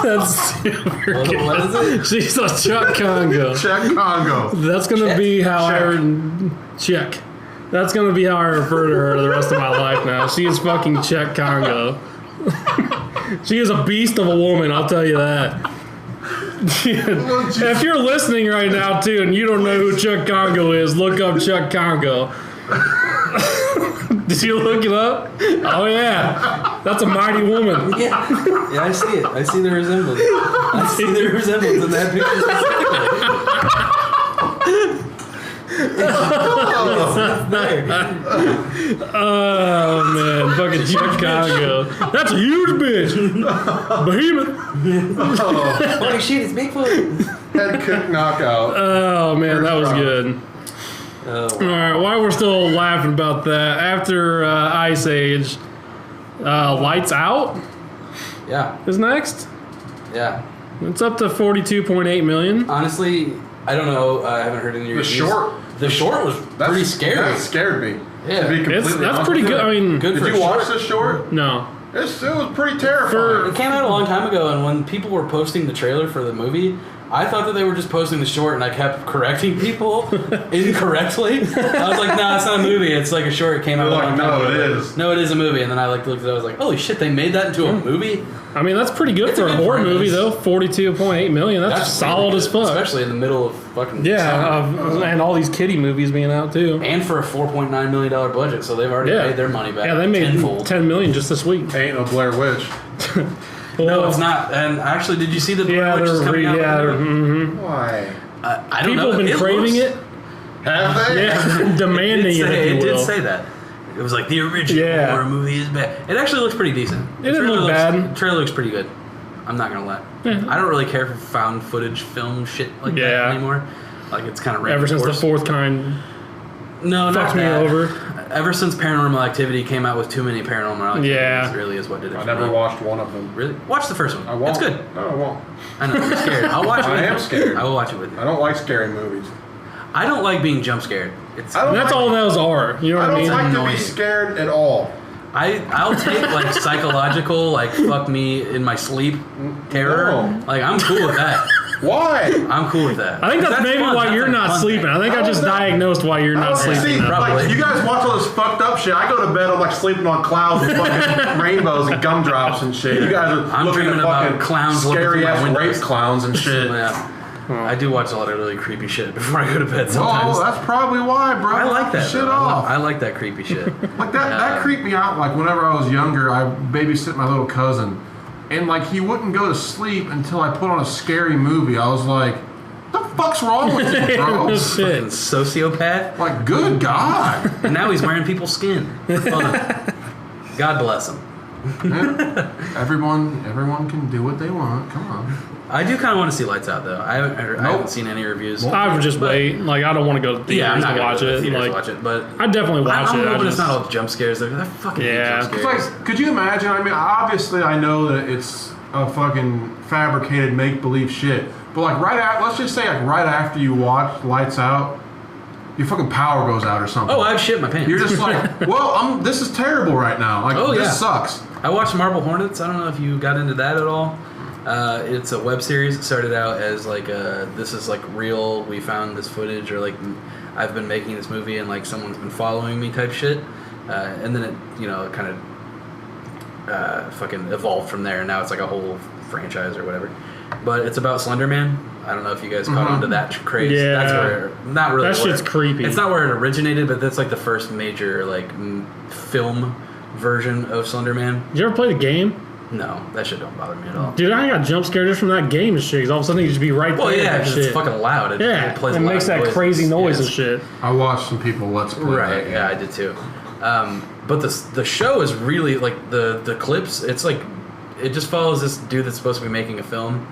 That's super good. What is it? She's a Cheick Kongo. Cheick Kongo. That's going to be how Check. That's going to be how I refer to her the rest of my life now. She is fucking Cheick Kongo. She is a beast of a woman, I'll tell you that. If you're listening right now, too, and you don't know who Cheick Kongo is, look up Cheick Kongo. Did you look it up? Oh, yeah. That's a mighty woman. Yeah, I see it. I see the resemblance. I see the resemblance in that picture Oh, man. Fucking Cheick Kongo. That's a huge bitch. Behemoth. Holy shit, it's Bigfoot. Head kick knockout. Oh, man, that was good. All right, while we're still laughing about that, after Ice Age, Lights Out is next. Yeah. It's up to 42.8 million. Honestly, I don't know. I haven't heard any reviews. The short was pretty scary. That scared me. Yeah. To be completely That's pretty good. I mean, good. Did you watch the short? No. It was pretty terrifying. It came out a long time ago, and when people were posting the trailer for the movie, I thought that they were just posting the short, and I kept correcting people incorrectly. I was like, "No, it's not a movie. It's like a short. It came out a long time ago." No, it is. No, it is a movie. And then I looked at it. I was like, "Holy shit! They made that into a movie." I mean, that's pretty good for a horror movie, though. 42.8 million. That's solid as fuck. Especially in the middle of fucking and all these kiddie movies being out too. And for a $4.9 million budget, so they've already made their money back. Yeah, they made tenfold. $10 million just this week. Ain't no Blair Witch. No, it's not. And actually, did you see the Blair Witch is coming out? Why? I don't know. People have been craving it. Have they? Yeah, demanding it. It did say that. It was like the original horror movie is bad. It actually looks pretty decent. It didn't look bad. The trailer looks pretty good. I'm not gonna lie. Yeah. I don't really care for found footage film shit like that anymore. Like it's kind of ever since the Fourth Kind. No, fucked me over. Ever since Paranormal Activity came out with too many Paranormal Activities, really is what did it. I never watched one of them. Really? Watch the first one. I won't. It's good. No, I won't. I know. You're scared. I'll watch it. I am scared. I will watch it with you. I don't like scary movies. I don't like being jump scared. That's all those are. You know what I mean? I don't like to be scared at all. I'll take like psychological, like fuck me in my sleep terror. No. Like I'm cool with that. Why? I'm cool with that. I think that's maybe fun. why That's you're a not fun sleeping. thing. I think I just diagnosed why you're not sleeping. See, like, you guys watch all this fucked up shit. I go to bed, I'm like sleeping on clouds and fucking rainbows and gumdrops and shit. You guys are looking dreaming at about fucking clowns scary ass looking through my rape windows. clowns and shit. Yeah. I do watch a lot of really creepy shit before I go to bed sometimes. Oh, that's probably why, bro. I like that. Shit though. off. I like that creepy shit. Like that creeped me out. Like whenever I was younger, I babysit my little cousin, and like he wouldn't go to sleep until I put on a scary movie. I was like, "What the fuck's wrong with you, bro?" Fucking sociopath. Like, good God. And now he's wearing people's skin for fun. God bless him. Yeah. Everyone can do what they want. Come on. I do kind of want to see Lights Out though. I haven't seen any reviews. I would just wait. Like I don't want to go to the I'm theaters not to gonna watch go to the it. theaters Like to watch it, but I definitely watch I'm it. hoping it's not all jump scares. I fucking hate jump It's scares. like, could you imagine? I mean, obviously, I know that it's a fucking fabricated make believe shit, but like let's just say like right after you watch Lights Out, your fucking power goes out or something. Oh, I've shit my pants. You're just like, well, this is terrible right now. Like, this sucks. I watched Marble Hornets. I don't know if you got into that at all. It's a web series. It started out as like this is like real. We found this footage, or like I've been making this movie and like someone's been following me type shit. And then it kind of fucking evolved from there. And now it's like a whole franchise or whatever. But it's about Slender Man. I don't know if you guys caught on to that craze. Yeah. That's where not really. That shit's creepy. It's not where it originated, but that's like the first major like film version of Slender Man. Did you ever play the game? No, that shit don't bother me at all. Dude, I got jump scared just from that game and shit. 'Cause all of a sudden you just be right there. Well, yeah, and because shit. it's fucking loud. It plays it loud makes that noises. crazy noise Yes. and shit. I watched some people let's play. Right, that. yeah, I did too. But the show is really like the clips. It's like it just follows this dude that's supposed to be making a film,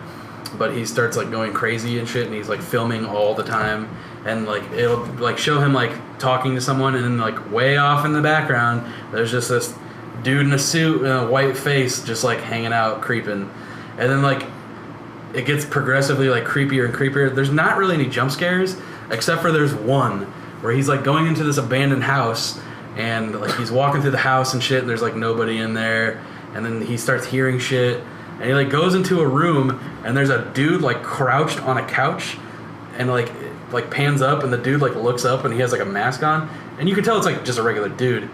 but he starts like going crazy and shit, and he's like filming all the time, and like it'll like show him like talking to someone, and then like way off in the background, there's just this dude in a suit and a white face just like hanging out, creeping, and then like it gets progressively like creepier and creepier. There's not really any jump scares, except for there's one where he's like going into this abandoned house, and like he's walking through the house and shit, and there's like nobody in there, and then he starts hearing shit, and he like goes into a room, and there's a dude like crouched on a couch, and like pans up, and the dude like looks up, and he has like a mask on, and you can tell it's like just a regular dude.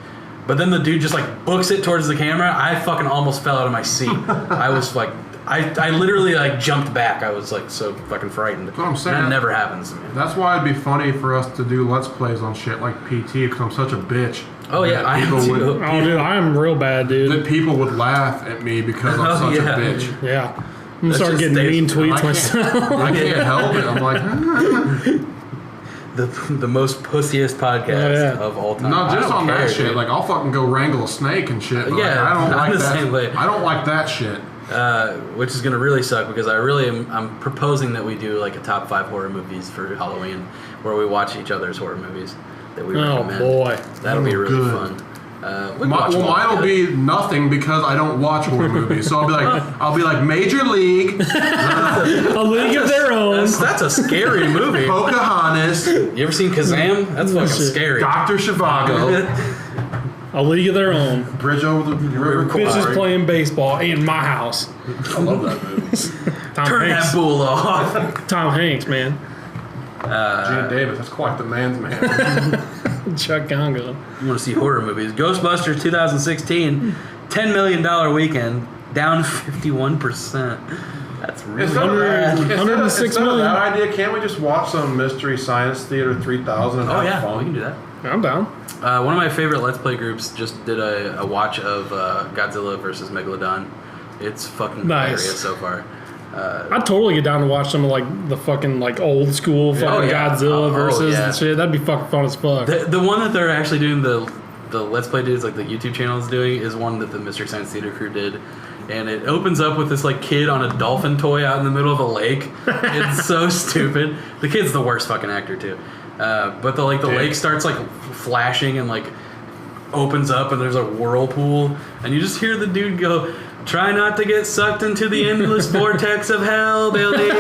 But then the dude just like books it towards the camera. I fucking almost fell out of my seat. I was like, I literally like jumped back. I was like so fucking frightened. That's what I'm saying. That never happens to me. That's why it'd be funny for us to do let's plays on shit like PT, because I'm such a bitch. Oh yeah, I am too. Oh, dude, I am real bad, dude. That people would laugh at me because I'm such a bitch. Yeah. I'm gonna start just getting stays- mean tweets I can't, myself. I can't help it. I'm like, The most pussiest podcast of all time. no, I just don't on care, that shit. dude. Like, I'll fucking go wrangle a snake and shit. But Yeah, like, I don't I'm like the that. same way. I don't like that shit. Which is gonna really suck because I'm proposing that we do like a top 5 horror movies for Halloween, where we watch each other's horror movies that we Oh recommend. boy. That'll be really Good. fun. We can watch them all Mine will together. be nothing because I don't watch horror movies. So I'll be like Major League, A League of Their Own. That's a scary movie. Pocahontas, You ever seen Kazam? That's fucking Shit. scary. Dr. Zhivago, A League of Their Own. Bridge Over the River Bitches Kwai. playing baseball in my house. I love that movie. Tom Turn Hanks. that bull off. Tom Hanks, man. Gina Davis, that's quite the man's man. Cheick Kongo. You want to see horror movies? Ghostbusters 2016, $10 million weekend, down 51%. That's really Instead of, bad. instead of, 106 instead of million. that idea, can't we just watch some Mystery Science Theater 3000 and Oh have yeah, fun? we can do that. I'm down. One of my favorite Let's Play groups just did a watch of Godzilla versus Megalodon. It's fucking Nice. hilarious so far. I'd totally get down to watch some of like the fucking like old school fucking yeah. Godzilla Oh, versus yeah. and shit. That'd be fucking fun as fuck. The one that they're actually doing the Let's Play dudes, like the YouTube channel is doing, is one that the Mystery Science Theater crew did. And it opens up with this like kid on a dolphin toy out in the middle of a lake. It's so stupid. The kid's the worst fucking actor too. But the lake starts like flashing and like opens up and there's a whirlpool and you just hear the dude go, "Try not to get sucked into the endless vortex of hell, Billy."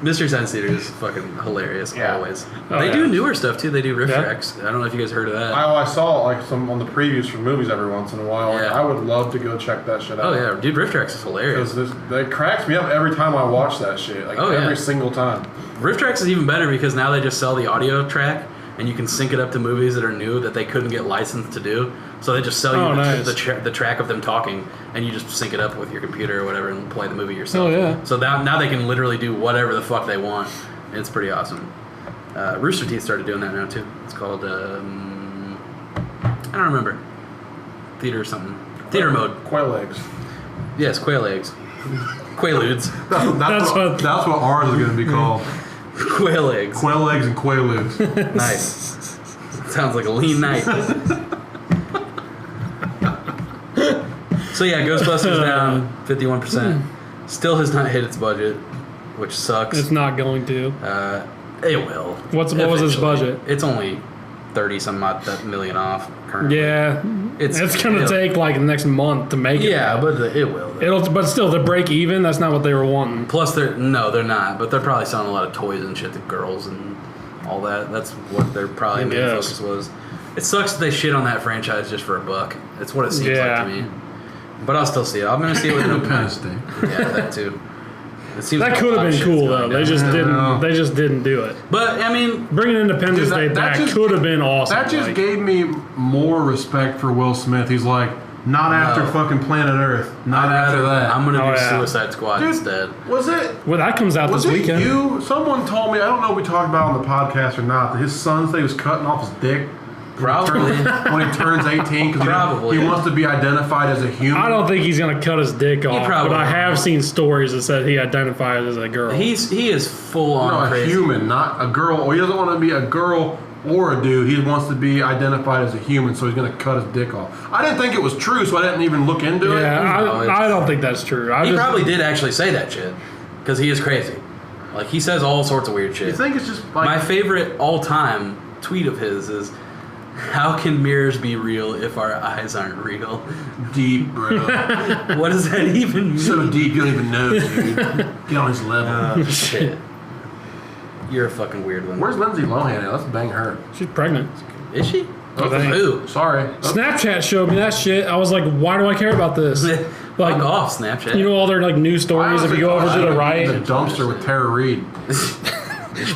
Mystery Science Theater is fucking hilarious always. Oh, They yeah. do newer stuff too. They do riff Yeah. tracks. I don't know if you guys heard of that. I saw like some on the previews for movies every once in a while. Like, Yeah. I would love to go check that shit out. Oh yeah, dude, riff tracks is hilarious. Because that cracks me up every time I watch that shit. Like Oh, yeah. every single time. Riff tracks is even better because now they just sell the audio track and you can sync it up to movies that are new that they couldn't get licensed to do. So they just sell you Oh, the, nice. the track of them talking, and you just sync it up with your computer or whatever and play the movie yourself. Oh, yeah. So now they can literally do whatever the fuck they want. It's pretty awesome. Rooster Teeth started doing that now too. It's called I don't remember. Theater something. Theater mode. Quail eggs. Yes, quail eggs. Quaaludes. That's what ours is going to be called. Quail eggs. Quail eggs and quaaludes. Nice. Sounds like a lean night. So yeah, Ghostbusters down 51%. Still has not hit its budget, which sucks. It's not going to. It will. What was its budget? It's only 30 some odd million off currently. Yeah, it's gonna take like the next month to make it. Yeah, but it will. But still, to break even, that's not what they were wanting. Plus, they're not. But they're probably selling a lot of toys and shit to girls and all that. That's what their probably main focus was. It sucks that they shit on that franchise just for $1. It's what it seems like to me. But I'll still see it. I'm gonna see it with Independence Day. Yeah, that too. It seems That like could a lot have of been shit's cool going though. down. They just didn't. They just didn't do it. But I mean, Bringing Independence Day back could have been awesome. That just gave me more respect for Will Smith. He's like, not after fucking Planet Earth. Not after that. I'm gonna do Suicide Squad instead. Was it? Well, that comes out this weekend. Someone told me, I don't know if we talked about it on the podcast or not, that his son said he was cutting off his dick. Probably. When he turns 18 because he wants to be identified as a human. I don't think he's gonna cut his dick off, but I have won't. seen stories that said he identified as a girl. He is full on crazy. A human, not a girl. Or he doesn't want to be a girl or a dude. He wants to be identified as a human, so he's going to cut his dick off. I didn't think it was true, so I didn't even look into it. Yeah, I don't think that's true. He probably did actually say that shit because he is crazy. Like, he says all sorts of weird shit. You think it's just like... My favorite all-time tweet of his is, "How can mirrors be real if our eyes aren't real?" Deep, bro. What does that even mean? So deep you don't even know, dude. Get on his level. Shit. You're a fucking weird one. Where's Lindsay Lohan at? Let's bang her. She's pregnant. Is she? Who? Sorry. Snapchat showed me that shit. I was like, why do I care about this? Like, fuck off, Snapchat. You know all their like news stories. If you go over to the right, the dumpster with Tara Reid.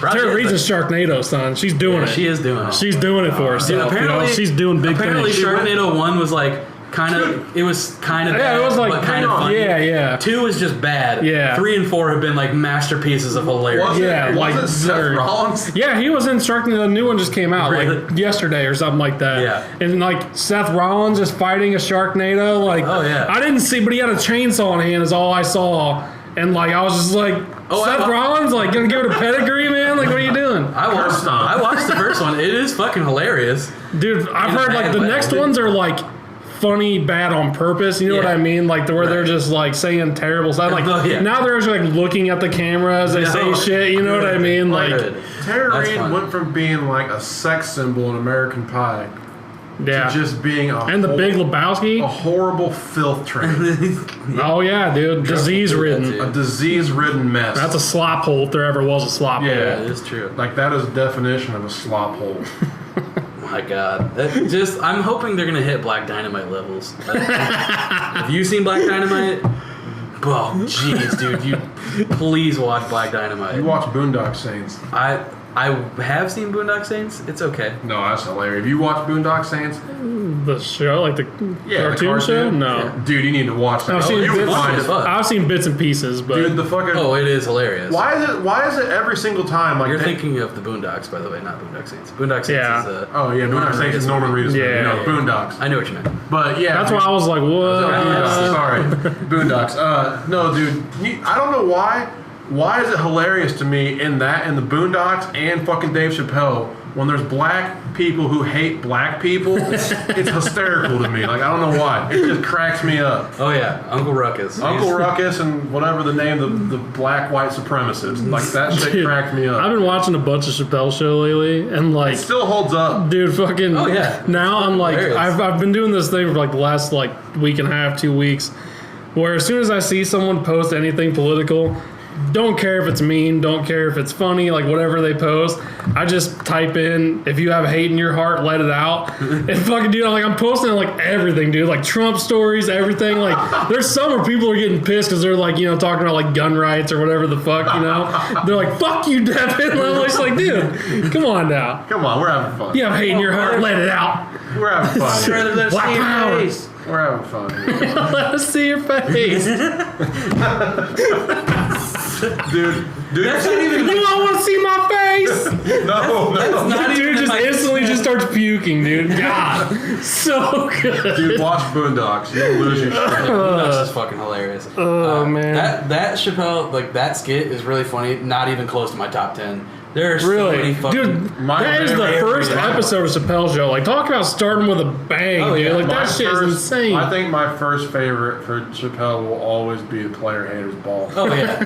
Tara Reid's a Sharknado, son. She's doing it. She is doing it. She's doing it for herself. Apparently, she's doing big apparently things. Sharknado 1 was like kind of. It was kind of. Yeah, bad, it was like but kind of funny. Yeah. 2 is just bad. Yeah. 3 and 4 have been like masterpieces of hilarious. Was it Seth Rollins? Yeah, he was in Sharknado. The new one just came out like yesterday or something like that. Yeah. And like Seth Rollins is fighting a Sharknado. Like, oh yeah. I didn't see, but he had a chainsaw in hand. Is all I saw. And like I was just like, Seth Rollins, like gonna give it a pedigree, man. Like, what are you doing? I watched the first one. It is fucking hilarious, dude. I've heard like the next ones are like funny bad on purpose. You know what I mean? Like where they're just like saying terrible stuff. Like now they're actually like looking at the camera as they say shit. You know what I mean? Like Tara Reid went from being like a sex symbol in American Pie. To just being and the Big Lebowski, a horrible filth train. Oh yeah, dude, disease-ridden, a disease-ridden mess. That's a slop hole if there ever was a slop hole. Yeah, it is true. Like that is the definition of a slop hole. My God, I'm hoping they're gonna hit Black Dynamite levels. Have you seen Black Dynamite? Oh, jeez, dude, you please watch Black Dynamite. You watch Boondock Saints. I have seen Boondock Saints. It's okay. No, that's hilarious. Have you watched Boondock Saints? The show, like the cartoon show? No. Yeah. Dude, you need to watch that. I've seen bits and pieces, but dude, the fucking it is hilarious. Why is it every single time like you're thinking of the Boondocks, by the way, not Boondock Saints. Boondock Saints is Boondock Saints is Norman Reedus. Yeah, Boondocks. I know what you meant. But yeah, that's why I was like, what? Sorry, Boondocks. No, dude, I don't know why. Why is it hilarious to me in the Boondocks and fucking Dave Chappelle when there's black people who hate black people? It's hysterical to me. Like, I don't know why. It just cracks me up. Oh yeah, Uncle Ruckus. Uncle Ruckus and whatever the name, the black white supremacist. Like that shit cracks me up. I've been watching a bunch of Chappelle show lately, and like it still holds up, dude. Fucking now I'm like I've been doing this thing for like the last like week and a half, 2 weeks, where as soon as I see someone post anything political, don't care if it's mean, don't care if it's funny, like whatever they post, I just type in, if you have hate in your heart, let it out. And fucking dude, I'm posting like everything, dude, like Trump stories, everything. Like there's some where people are getting pissed because they're like, talking about like gun rights or whatever the fuck, They're like, fuck you, Devin. And I'm just like, dude, come on now. Come on, we're having fun. You have hate in your heart, let it out. We're having fun. Black power. We're having fun. Let us see your face. Dude, that's not even. You don't want to see my face? No. Dude just instantly just starts puking, dude. God, so good. Dude, watch Boondocks. You'll lose your shit. Boondocks is fucking hilarious. Oh man, that Chappelle, like that skit is really funny. Not even close to my top 10. There are so many fucking... Dude, that is the first episode of Chappelle's Show. Like, talk about starting with a bang, dude. Yeah. Like, that shit is insane. I think my first favorite for Chappelle will always be the player haters ball. Oh, yeah.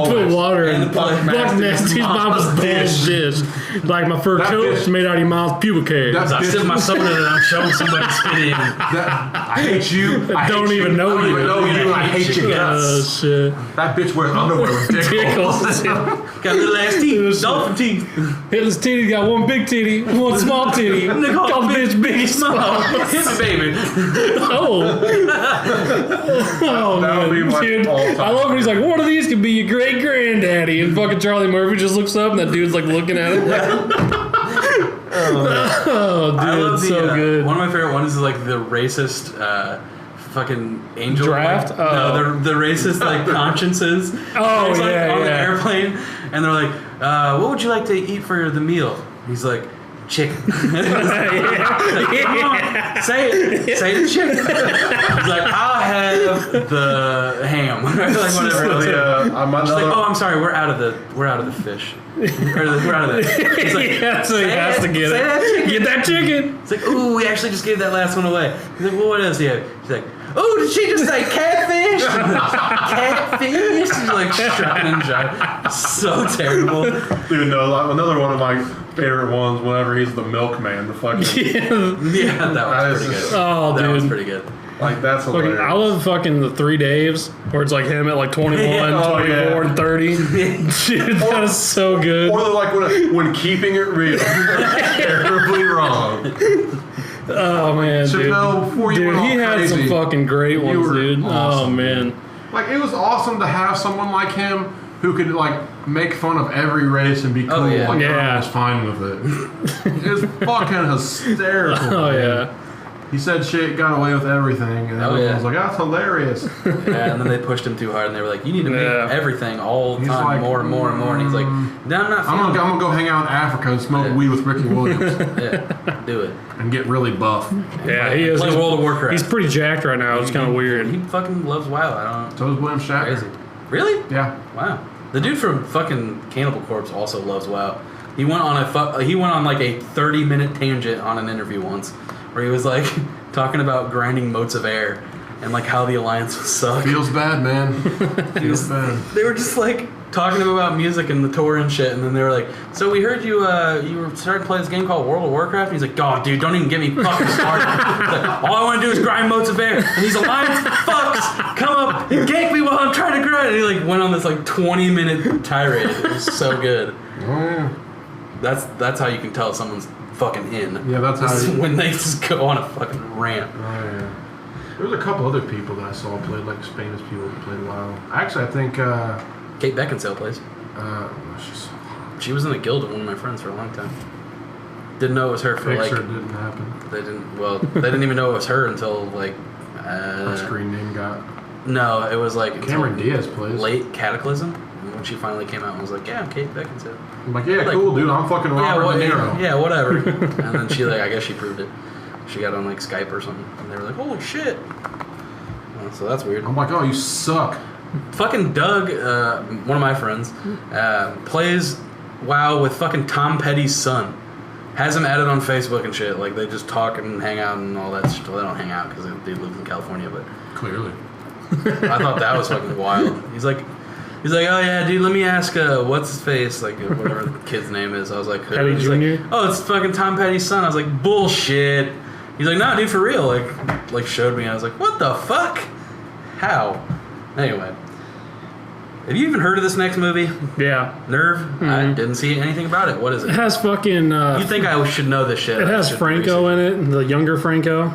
Put water in Buck Nasty's mom's dish. Like, my fur coat's made out of your mom's pubic hair. I sip my soda and I'm showing somebody's spitty. I hate you. I don't even know you. I hate your guts. Shit. That bitch wears underwear with dickles. Got little ass teeth. Dolphin teeth. Hitler's titty got one big titty, one small titty. Call the bitch big and small. Hit me, baby. Oh, That would be my dude. all-time I love when he's like, one of these could be your great granddaddy, and fucking Charlie Murphy just looks up, and that dude's like looking at him. Oh, dude, I love so good. One of my favorite ones is like the racist fucking angel Draft? Like, no, the racist like consciences. Oh, He's, like, yeah, on the yeah. airplane, and they're like, "What would you like to eat for the meal?" He's like, "Chicken." Like, come on, say it. Say the chicken. He's like, "I'll have the ham." Like whatever. She's like, "Oh, I'm sorry. We're out of the fish. We're out of that." He's like, Yeah, so he has to get say it. that chicken. Get that chicken. It's like, "Ooh, we actually just gave that last one away." He's like, "Well, what else do you have?" She's like, "Oh, did she just say catfish?" Catfish? She's like shucking and jiving. So terrible. Dude, no, another one of my favorite ones whenever he's the milkman, the fucking... Yeah, that was pretty good. Oh, that was dude. pretty good. Like, that's Fucking, hilarious. I love fucking the 3 Daves, where it's like him at like 21, Oh, 24, yeah. and 30. Dude, that is so good. Or like when keeping it real, terribly wrong. Oh, man, Chappelle, before you dude, went all he had crazy, some fucking great ones, were dude. awesome, Oh, man. Like, it was awesome to have someone like him who could, like, make fun of every race and be cool. yeah. Like, Yeah. I was fine with it. It was fucking hysterical. Oh, man. yeah. He said shit, got away with everything, and everyone was like, "That's hilarious." Yeah, and then they pushed him too hard, and they were like, "You need to make everything all the He's time, like, more and more and more." And he's like, "No, I'm not. I'm gonna go hang out in Africa and smoke weed with Ricky Williams Yeah, do it. and get really buff. Yeah, he is. Play World of Warcraft. He's pretty jacked right now. It's kind of weird. He fucking loves WoW. I don't. So does William Shatner. Crazy. Really? Yeah. Wow. The dude from fucking Cannibal Corpse also loves WoW. He went on like a 30-minute tangent on an interview once, where he was like talking about grinding motes of air and like how the Alliance would suck. Feels bad, man. Feels bad. They were just like talking to him about music and the tour and shit, and then they were like, "So we heard you were starting to play this game called World of Warcraft." And he's like, "God, dude, don't even get me fucking started." He's like, "All I want to do is grind motes of air, and these Alliance fucks come up and gank me while I'm trying to grind." And he like went on this like 20-minute tirade. It was so good. Oh yeah. That's how you can tell someone's fucking in. Yeah, that's how you... when they just go on a fucking rant. Oh yeah. There was a couple other people that I saw played, like Spanish people that played WoW. Actually, I think Kate Beckinsale plays. she's... She was in the guild of one of my friends for a long time. Didn't know it was her for Picture like. didn't happen. They didn't even know it was her until like. Her screen name got... No, it was like Cameron Diaz plays. late Cataclysm. And when she finally came out and was like, "Yeah, I'm Kate Beckinsale." I'm like, yeah, Like, cool, dude. I'm fucking Robert De Niro. Yeah, whatever. And then she like, I guess she proved it. She got on like Skype or something, and they were like, "Holy shit!" So that's weird. I'm like, oh, you suck. Fucking Doug, one of my friends, plays WoW with fucking Tom Petty's son. Has him added on Facebook and shit. Like, they just talk and hang out and all that shit. Well, they don't hang out because they live in California, but Clearly. I thought that was fucking wild. He's like, "Oh yeah, dude, let me ask, what's his face? Like, whatever the kid's name is." I was like, "Who?" Petty He's Jr.? like, "Oh, it's fucking Tom Petty's son." I was like, "Bullshit." He's like, "No, dude, for real." Like showed me. I was like, "What the fuck? How?" Anyway. Have you even heard of this next movie? Yeah. Nerve? I didn't see anything about it. What is It it? has fucking... You think I should know this shit. it has Franco in it, the younger Franco.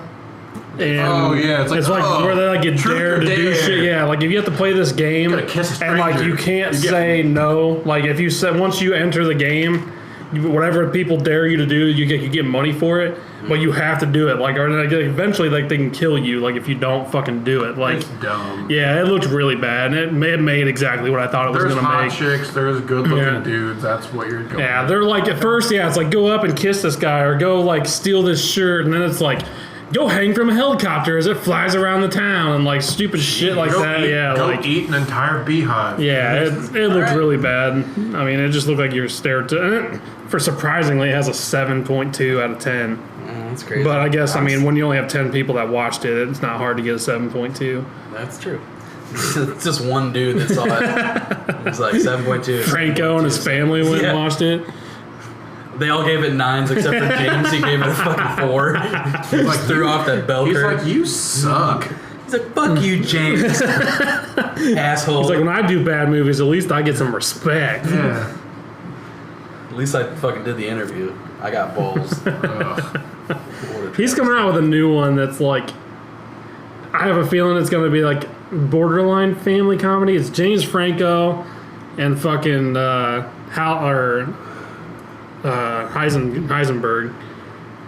And Oh, yeah, it's like, oh, where they like get truth dared or to do dare. shit. Yeah, like if you have to play this game gotta kiss a and like stranger. you can't You get- say no. Like if you say once you enter the game, whatever people dare you to do, you get money for it. But you have to do it. Like, or like, eventually, like they can kill you. Like if you don't fucking do it. Like, It's dumb. yeah, it looked really bad, and it made exactly what I thought it was There's going to hot make. chicks, there's good-looking Yeah. dudes. That's what you're going Yeah, they're like at first, yeah, it's like go up and kiss this guy or go like steal this shirt, and then it's like go hang from a helicopter as it flies around the town and like stupid shit like that. Go eat an entire beehive. Yeah, it looked really bad. I mean, it just looked like you were stared to. For surprisingly, it has a 7.2 out of 10. That's crazy. But I guess, I mean, when you only have 10 people that watched it, it's not hard to get a 7.2. That's true. It's just one dude that saw it. It's like 7.2. Franco and his family went and watched it. They all gave it 9s except for James. He gave it a fucking 4. He like threw off that bell curve. He's like, you suck. He's like, fuck you, James. Asshole. He's like, when I do bad movies, at least I get some respect. Yeah. At least I fucking did the interview. I got balls. He's coming out with a new one that's like, I have a feeling it's going to be like borderline family comedy. It's James Franco and fucking Heisenberg.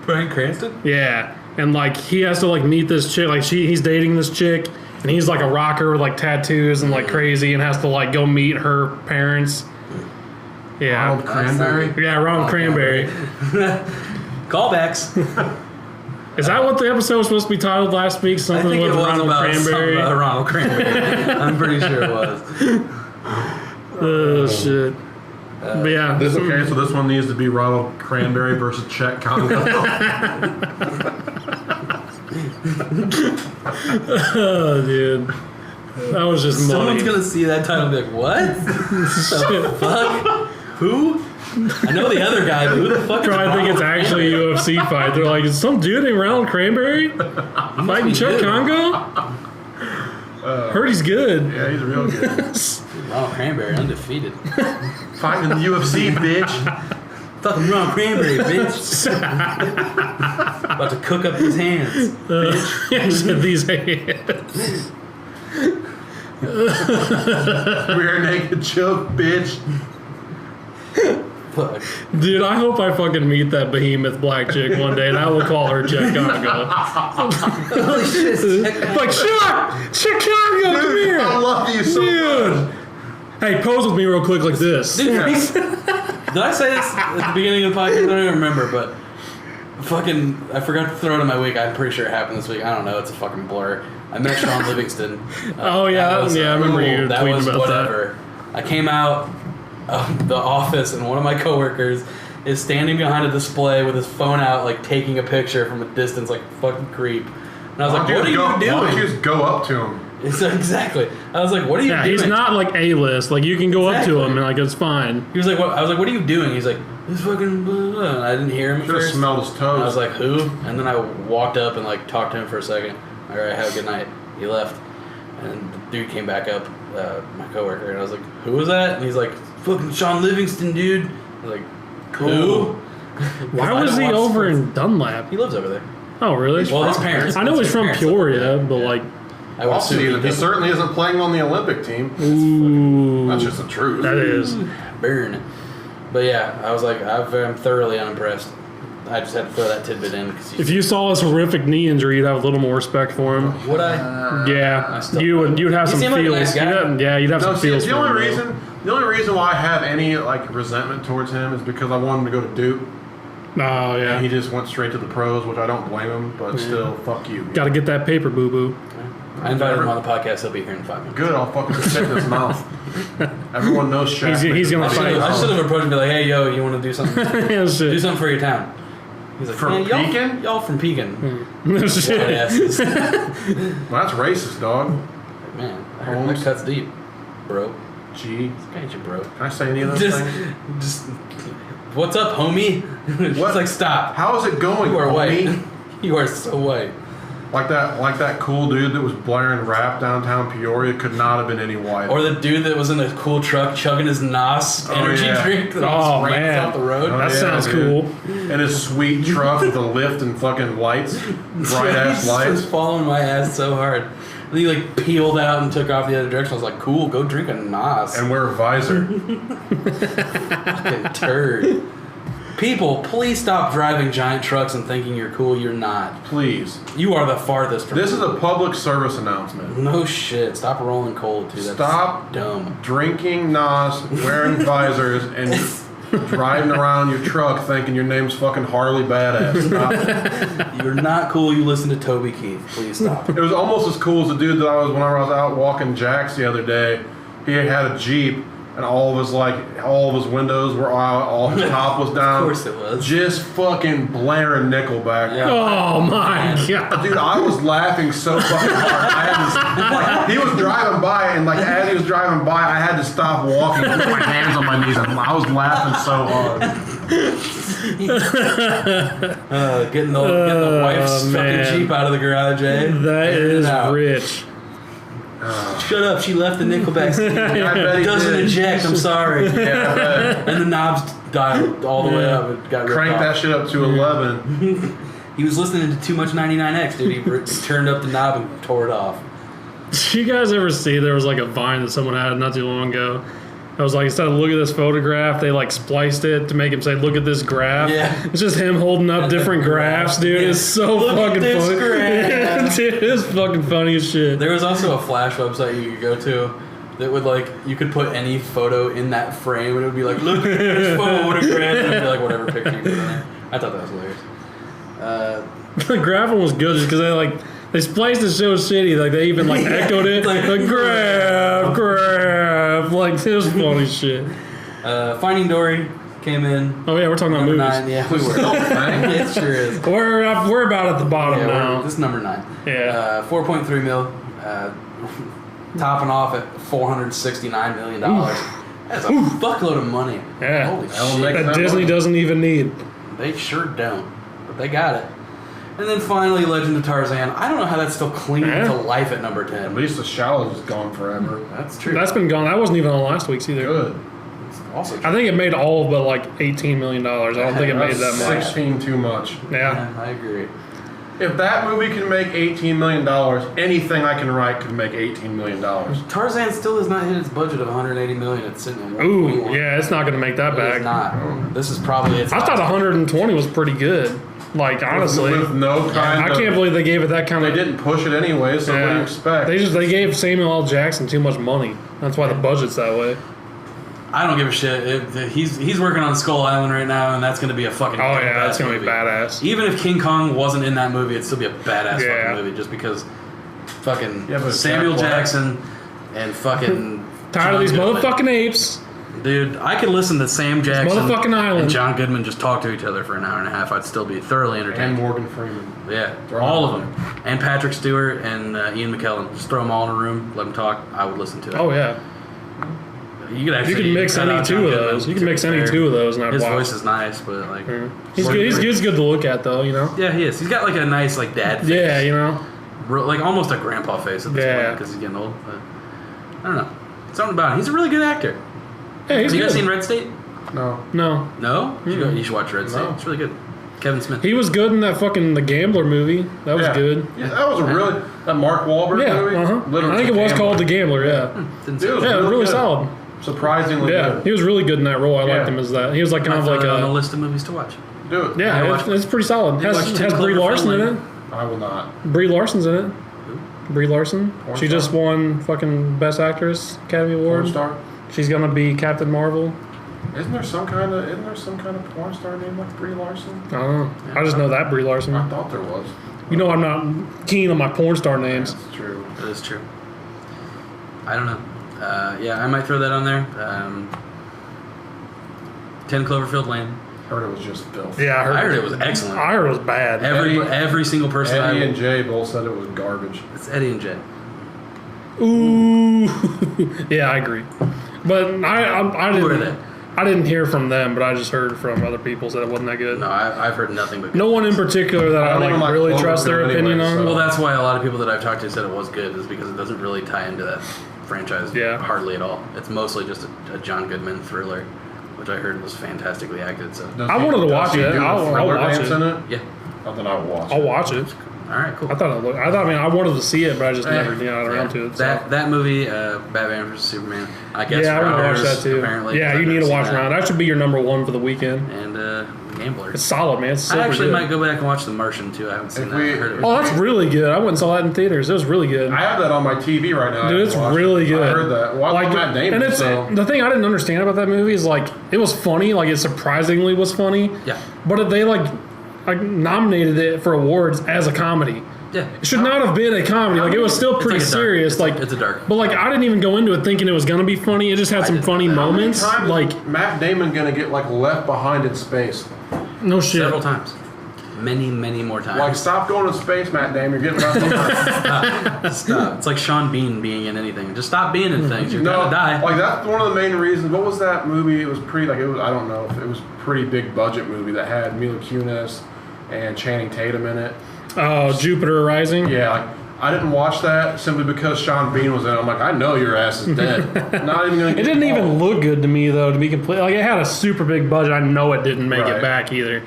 Bryan Cranston? Yeah. And like he has to like meet this chick, like he's dating this chick, and he's like a rocker with like tattoos and like crazy, and has to like go meet her parents. Yeah. Ronald Cranberry? Yeah, Ronald Cranberry. Callbacks. Is that what the episode was supposed to be titled last week? Something with Ronald Cranberry? About Ronald Cranberry. I'm pretty sure it was. Oh, shit. But yeah. Okay, so this one needs to be Ronald Cranberry versus Cheick Kongo. Oh, dude. That was just Someone's going to see that title and be like, what? The fuck? Who? I know the other guy, but who the fuck? I think it's actually a UFC fight. They're like, is some dude named Ronald Cranberry fighting Cheick Kongo? Heard he's good. Yeah, he's real good. Ronald Cranberry, undefeated. Fighting in the UFC, bitch. Fucking Ronald Cranberry, bitch. About to cook up his hands, bitch. These hands. Rear naked choke, bitch. Fuck. Dude, I hope I fucking meet that behemoth black chick one day, and I will call her Cheick Kongo. Holy shit. Like, Cheick Kongo, come here. I love you so much. Hey, pose with me real quick like this. Dude, did I say this at the beginning of the podcast? I don't even remember, but I forgot to throw it in my week. I'm pretty sure it happened this week. I don't know. It's a fucking blur. I met Sean Livingston. Oh, yeah. I remember you tweeting about whatever. I came out of the office, and one of my coworkers is standing behind a display with his phone out, like taking a picture from a distance, like fucking creep. And I was like, "What are you doing?" Why don't you just go up to him? Exactly. I was like, "What are you doing?" He's not like A-list. Like you can go up to him and like it's fine. He was like, "What?" I was like, "What are you doing?" He's like, "This fucking blah, blah." And I didn't hear him. Should have smelled his toes. And I was like, "Who?" And then I walked up and like talked to him for a second. All right, have a good night. He left, and the dude came back up, my coworker, and I was like, "Who was that?" And he's like, "Fucking Sean Livingston, dude." I was like, "Who?" Why was he over in Dunlap? He lives over there. Oh, really? Well, his parents. I know he's from Peoria, but like, I would assume he certainly isn't playing on the Olympic team. ooh, That's just the truth. that is. burn. But yeah, I was like, I'm thoroughly unimpressed. I just had to throw that tidbit in. If you saw his horrific knee injury, you'd have a little more respect for him. Would I? Yeah, you'd have some seemed like a feels. nice guy. You'd have some feels. The only reason why I have any like resentment towards him is because I wanted him to go to Duke. Oh yeah, And he just went straight to the pros, which I don't blame him, but still, fuck you. got to get that paper, boo boo. I invited him on the podcast. He'll be here in 5 minutes. Good, I'll fucking spit in his mouth. Everyone knows Shaq. He's gonna fight. I should have approached him and be like, "Hey, yo, you want to do something? Yeah, shit. Do something for your town." He's like, From "Man, Pekin? Y'all from Pekin. Shit. White asses." Well, that's racist, dog. Man, I heard that cuts deep, bro. Gee. Got you, bro. Can I say any of those things? Just, what's up, homie? Just like, stop. How is it going, You are homie? white. You are so white. Like that cool dude that was blaring rap downtown Peoria could not have been any whiter. Or the dude that was in a cool truck chugging his NOS energy drink that Oh, was man. off the road. That sounds cool. And his sweet truck with a lift and fucking lights, bright ass He lights. was following my ass so hard. And he like peeled out and took off the other direction. I was like, cool, go drink a NOS. And wear a visor. Fucking turd. People, please stop driving giant trucks and thinking you're cool. You're not. Please. You are the farthest from This is cool. a public service announcement. No shit. Stop rolling cold, too. That's Stop dumb. drinking NOS, wearing visors, and driving around your truck thinking your name's fucking Harley Badass. Stop it. You're not cool. You listen to Toby Keith. Please stop. It was almost as cool as the dude that I was when I was out walking Jack's the other day. He had a Jeep. And all of his windows were out, all his top was down. Of course it was. Just fucking blaring Nickelback. Yeah. Oh my god. Dude, I was laughing so fucking hard. I had to, he was driving by, and as he was driving by, I had to stop walking and put my hands on my knees. And I was laughing so hard. Getting the wife's fucking Jeep out of the garage, eh? That is rich. Shut up, she left the Nickelback CD. I bet he Doesn't did. eject, I'm sorry. Yeah, I bet. And the knobs dialed all the way up. It got ripped Crank off. that shit up to 11. He was listening to Too Much 99X, dude. He turned up the knob and tore it off. Did you guys ever see there was like a Vine that someone had not too long ago? I was like, instead of look at this photograph, they like spliced it to make him say, look at this graph. Yeah. It's just him holding up different graphs, dude. Yeah. It's so Look at fucking this funny. graph. Dude, it's fucking funny as shit. There was also a Flash website you could go to that would you could put any photo in that frame and it would be like, look at this photograph. And it would be like whatever picture you put in there. I thought that was hilarious. The graph one was good just because they spliced it so shitty. Like they even echoed it. Like, graph. Like it was funny shit. Finding Dory came in. Oh yeah, we're talking about Number movies. 9. Yeah, we were. It sure is. We're about at the bottom now. This is number 9. Yeah. 4.3 mil. Topping off at $469 million. That's a fuckload of money. Yeah. Holy That'll shit. make That that Disney money. doesn't even need. They sure don't. But they got it. And then finally, Legend of Tarzan. I don't know how that's still clinging to life at number 10. At least the Shallows is gone forever. That's true. That's been gone. That wasn't even on last week's either. Good. It's also true. I think it made all but $18 million. I don't think it made that much. 16 too much. Yeah. I agree. If that movie can make $18 million, anything I can write could make $18 million. Tarzan still has not hit its budget of $180 million. It's sitting at 1.1. Ooh, yeah, it's not going to make that It back. is not. This is probably its. I thought 120 was pretty good. Honestly. With no kind I of... can't believe they gave it that kind They of... didn't push it anyway, so what do you expect? They gave Samuel L. Jackson too much money. That's why the budget's that way. I don't give a shit. He's working on Skull Island right now, and that's going to be a fucking. Oh yeah, that's going to be movie. badass. Even if King Kong wasn't in that movie, it'd still be a badass Yeah. fucking movie. Just because, fucking but Samuel Jack Black. Jackson and fucking Tired of these John Goodman. motherfucking apes. Dude, I could listen to Sam Jackson motherfucking island. and John Goodman just talk to each other for an hour and a half. I'd still be thoroughly And entertained. Morgan Freeman. Yeah, Throw all them of them. And Patrick Stewart and Ian McKellen. Just throw them all in a room, let them talk. I would listen to it. Oh yeah. You could actually You can mix cut any out two John of Goodman, those. You to can be mix any fair. two of those, and I'd His watch. voice is nice, but He's good to look at though, you know. Yeah, he is. He's got a nice dad face. Yeah, you know. Almost a grandpa face at this point because he's getting old. But I don't know. Something about him. He's a really good actor. Yeah, he's Have you good. guys seen Red State? No. No, No? You should watch Red State. No. It's really good. Kevin Smith. he was good in that fucking The Gambler movie. That was good. Yeah, that was that Mark Wahlberg Yeah, movie? I think it was called The Gambler. Yeah, Didn't see Dude, it. yeah, really good. solid. Surprisingly Yeah, good. he was really good in that role. I liked Yeah. him as that. He was kind of I'll like throw it on a a list of movies to watch. Do it. yeah. watch It's pretty solid. You watch Has 10 Brie Larson in Cloverfield it. Lane? I will not. Brie Larson's in it. Brie Larson. Porn She star? just won fucking Best Actress Academy Award. Porn star? She's gonna be Captain Marvel. Isn't there some kind of porn star named like Brie Larson? I don't know. I just know that Brie Larson. I thought there was. You know, I'm not keen on my porn star names. That's true. That is true. I don't know. Yeah, I might throw that on there. 10 Cloverfield Lane. Heard it was just filth. Yeah, I heard it was excellent. I heard it was bad. Every single person. Eddie and Jay both said it was garbage. It's Eddie and Jay. Ooh, yeah, I agree. But I Who are didn't. they? I didn't hear from them, but I just heard from other people that it wasn't that good. No, I've heard nothing but good. No one in particular that I I don't even like really trust their Cloverfield opinion anyway, on. Well, that's why a lot of people that I've talked to said it was good, is because it doesn't really tie into that franchise hardly at all. It's mostly just a John Goodman thriller, which I heard was fantastically acted. So Does I he- wanted to does watch he it. do a I'll thriller watch dance it. in it? yeah, Oh, then I'll watch I'll it. watch it. All right, cool. I mean, I wanted to see it, but I just never got around to it. So. That movie, Batman vs Superman. I guess. Yeah, I want to watch that too. Apparently, yeah, you need to watch Ronald. That should be your number one for the weekend. And Gambler. It's solid, man. It's super I actually good. might go back and watch The Martian too. I haven't seen that. I heard it was that's really good. I went and saw that in theaters. It was really good. I have that on my TV right now. Dude, it's really good. I heard that. Well, I like Matt Damon. And the thing I didn't understand about that movie is like it was funny. Like it surprisingly was funny. Yeah. But they like nominated it for awards as a comedy. Yeah. It should not have been a comedy. Like it was still pretty serious. It's a dark. But like I didn't even go into it thinking it was gonna be funny. It just had some funny moments. How many times Like is Matt Damon gonna get like left behind in space? no shit. Several times. Many more times. Like stop going to space, Matt Damon. You're getting left behind. Stop. It's like Sean Bean being in anything. Just stop being in things. You're gonna die. Like that's one of the main reasons. What was that movie? It was pretty like it was. I don't know. It was a pretty big budget movie that had Mila Kunis and Channing Tatum in it. Oh, Jupiter Rising. Yeah, like, I didn't watch that simply because Sean Bean was in it. I'm like, I know your ass is dead. Not even gonna It didn't even look good to me though. To be completely like, it had a super big budget. I know it didn't make it back either.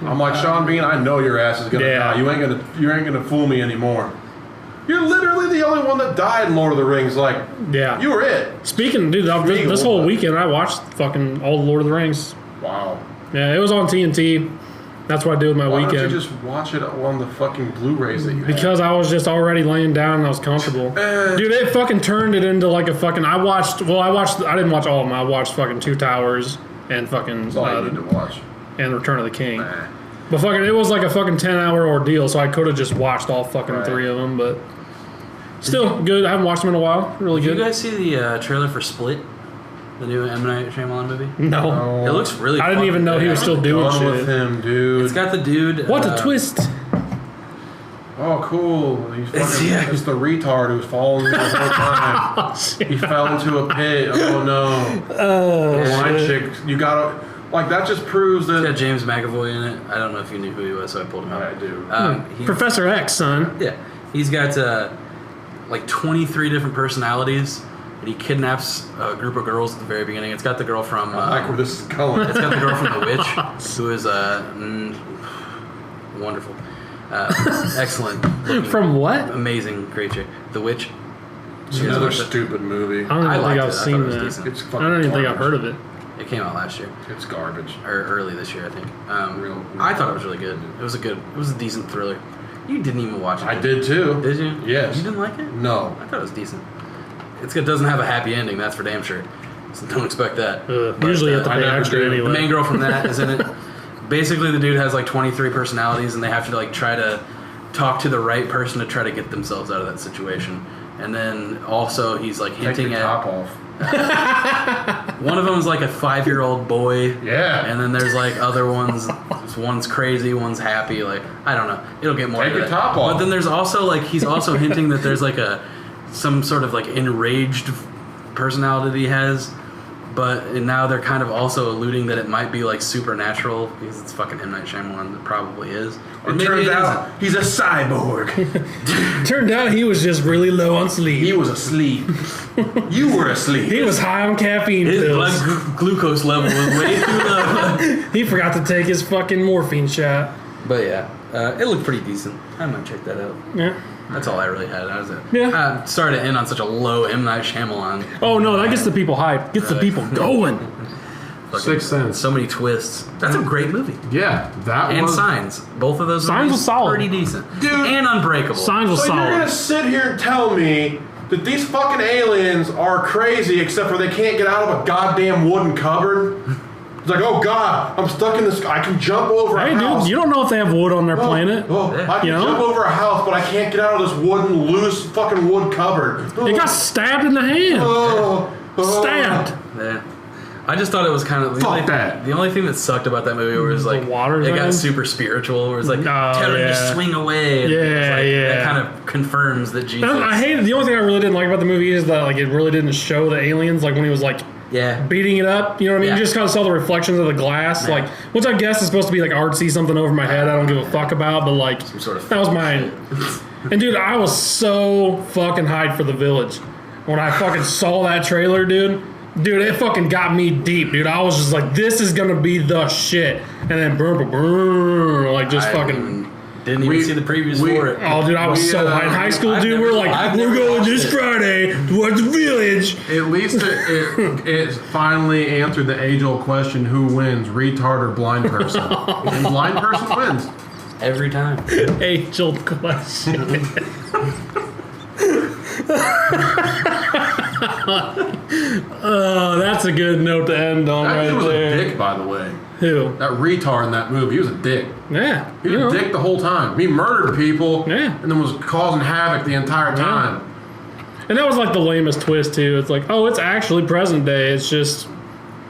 I'm like, Sean Bean, I know your ass is gonna die. You ain't gonna fool me anymore. You're literally the only one that died in Lord of the Rings. Like, yeah, you were it. Speaking, dude, this whole weekend I watched fucking all the Lord of the Rings. Wow. Yeah, it was on TNT. That's what I do with my weekend. Why don't you just watch it on the fucking Blu-rays that you have? Because I was just already laying down and I was comfortable. Dude, it fucking turned it into like a fucking. I didn't watch all of them. I watched fucking Two Towers and fucking. That's all you need to watch. And Return of the King. But fucking, it was like a fucking 10-hour ordeal, so I could have just watched all fucking 3 of them, but still good. I haven't watched them in a while. Really good. Did you guys see the trailer for Split? The new M. Night Shyamalan movie? No. It looks really I didn't even know he was still doing shit. with him, dude. It's got the dude... What a twist. Oh, cool. It's the retard who's falling the whole time. He fell into a pit. Oh, no. Blind chick. You gotta... Like, that just proves that... It's got James McAvoy in it. I don't know if you knew who he was, so I pulled him out. I do. Professor X, son. Yeah. He's got, like, 23 different personalities. And he kidnaps a group of girls at the very beginning. It's got the girl from... I like where this is going. It's got the girl from The Witch, who is wonderful. Excellent. Looking, from what? Amazing. Great chick. The Witch. It's another stupid movie. I don't even think I've it. seen it was that. decent. It's fucking I don't even think garbage. I've heard of it. It came out last year. It's garbage. Or early this year, I think. I thought it was really good. It was a decent thriller. You didn't even watch it. I did too. Did you? Yes. You didn't like it? No. I thought it was decent. It doesn't have a happy ending, that's for damn sure. So don't expect that. Usually you have to pay extra anyway. The main girl from that is in it. Basically, the dude has like 23 personalities, and they have to like try to talk to the right person to try to get themselves out of that situation. And then also he's like hinting Take the top off. One of them is like a 5-year-old boy. Yeah. And then there's like other ones. One's crazy, one's happy. Like I don't know. It'll get more. Take into your that. top off. But then there's also like he's also hinting that there's like some sort of like enraged personality he has. But now they're kind of also alluding that it might be like supernatural because it's fucking M. Night Shyamalan. It probably is. It turns out he's a cyborg. Turned out he was just really low on sleep. He was asleep. You were asleep. He was high on caffeine His pills. blood glucose level was way too low. He forgot to take his fucking morphine shot. But yeah, it looked pretty decent. I might check that out. Yeah. That's all I really had. That was it. Yeah. Sorry to end on such a low M. Night Shyamalan. Oh no, that gets the people hyped. Gets the people going. Sixth Sense. So many twists. That's a great movie. Yeah, that And was... Signs. Both of those Signs movies was solid. pretty decent. Dude. And Unbreakable. Signs was So you're solid. gonna sit here and tell me that these fucking aliens are crazy except for they can't get out of a goddamn wooden cupboard? It's like, oh god, I'm stuck in this. I can jump over a Hey house. dude, you don't know if they have wood on their planet. I can You know? jump over a house, but I can't get out of this wooden, loose fucking wood cupboard. They got stabbed in the hand. Stabbed. Yeah. I just thought it was kind of Fuck that. The only thing that sucked about that movie was like water it thing? got super spiritual. Where it's like tell her to yeah. swing away. And Yeah, it's like, yeah. That kind of confirms that Jesus. I hated the only thing I really didn't like about the movie is that like it really didn't show the aliens like when he was like Yeah. beating it up. You know what I mean? Yeah. You just kind of saw the reflections of the glass, Yeah. like which I guess is supposed to be like artsy, something over my head I don't give a fuck about, but like Some sort of that was mine. And dude, I was so fucking hyped for The Village when I fucking saw that trailer, dude. Dude, it fucking got me deep, dude. I was just like, this is gonna be the shit. And then like just fucking Didn't even see the previews for it. Oh, dude, I was so high in high school, dude. We're like, we're going this Friday to watch The Village. At least it finally answered the age-old question: who wins, retard or blind person? And blind person wins every time. Age-old question. Oh, that's a good note to end on that right dude was there. a dick, by the way. Who? That retard in that movie. He was a dick. Yeah. He was a dick the whole time. He murdered people. Yeah. And then was causing havoc the entire time. And that was like the lamest twist too. It's like, oh, it's actually present day. It's just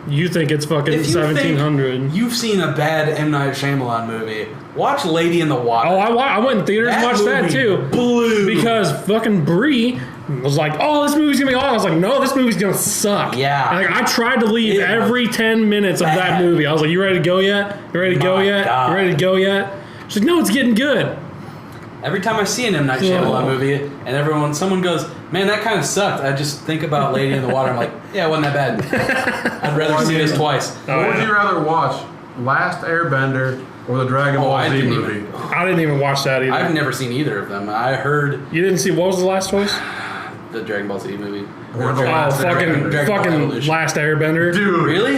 you think it's fucking 1700. You've seen a bad M. Night Shyamalan movie. Watch Lady in the Water. Oh, I went in theaters and watched that too. Blew. Because fucking Brie was like, oh, this movie's gonna be awesome. I was like, no, this movie's gonna suck. Yeah. And, like, I tried to leave every 10 minutes of that movie. I was like, you ready to go yet? You ready to go yet? God. You ready to go yet? She's like, no, it's getting good. Every time I see an M. Night Shyamalan movie and someone goes, man, that kind of sucked, I just think about Lady in the Water. I'm like, yeah, it wasn't that bad. I'd rather see this twice. What would you rather watch? Last Airbender or the Dragon Ball Z movie? I didn't even watch that either. I've never seen either of them. I heard You didn't see, what was the last choice? the Dragon Ball Z movie. Or the Oh, Last fucking Airbender. Last Airbender. Dude. Really?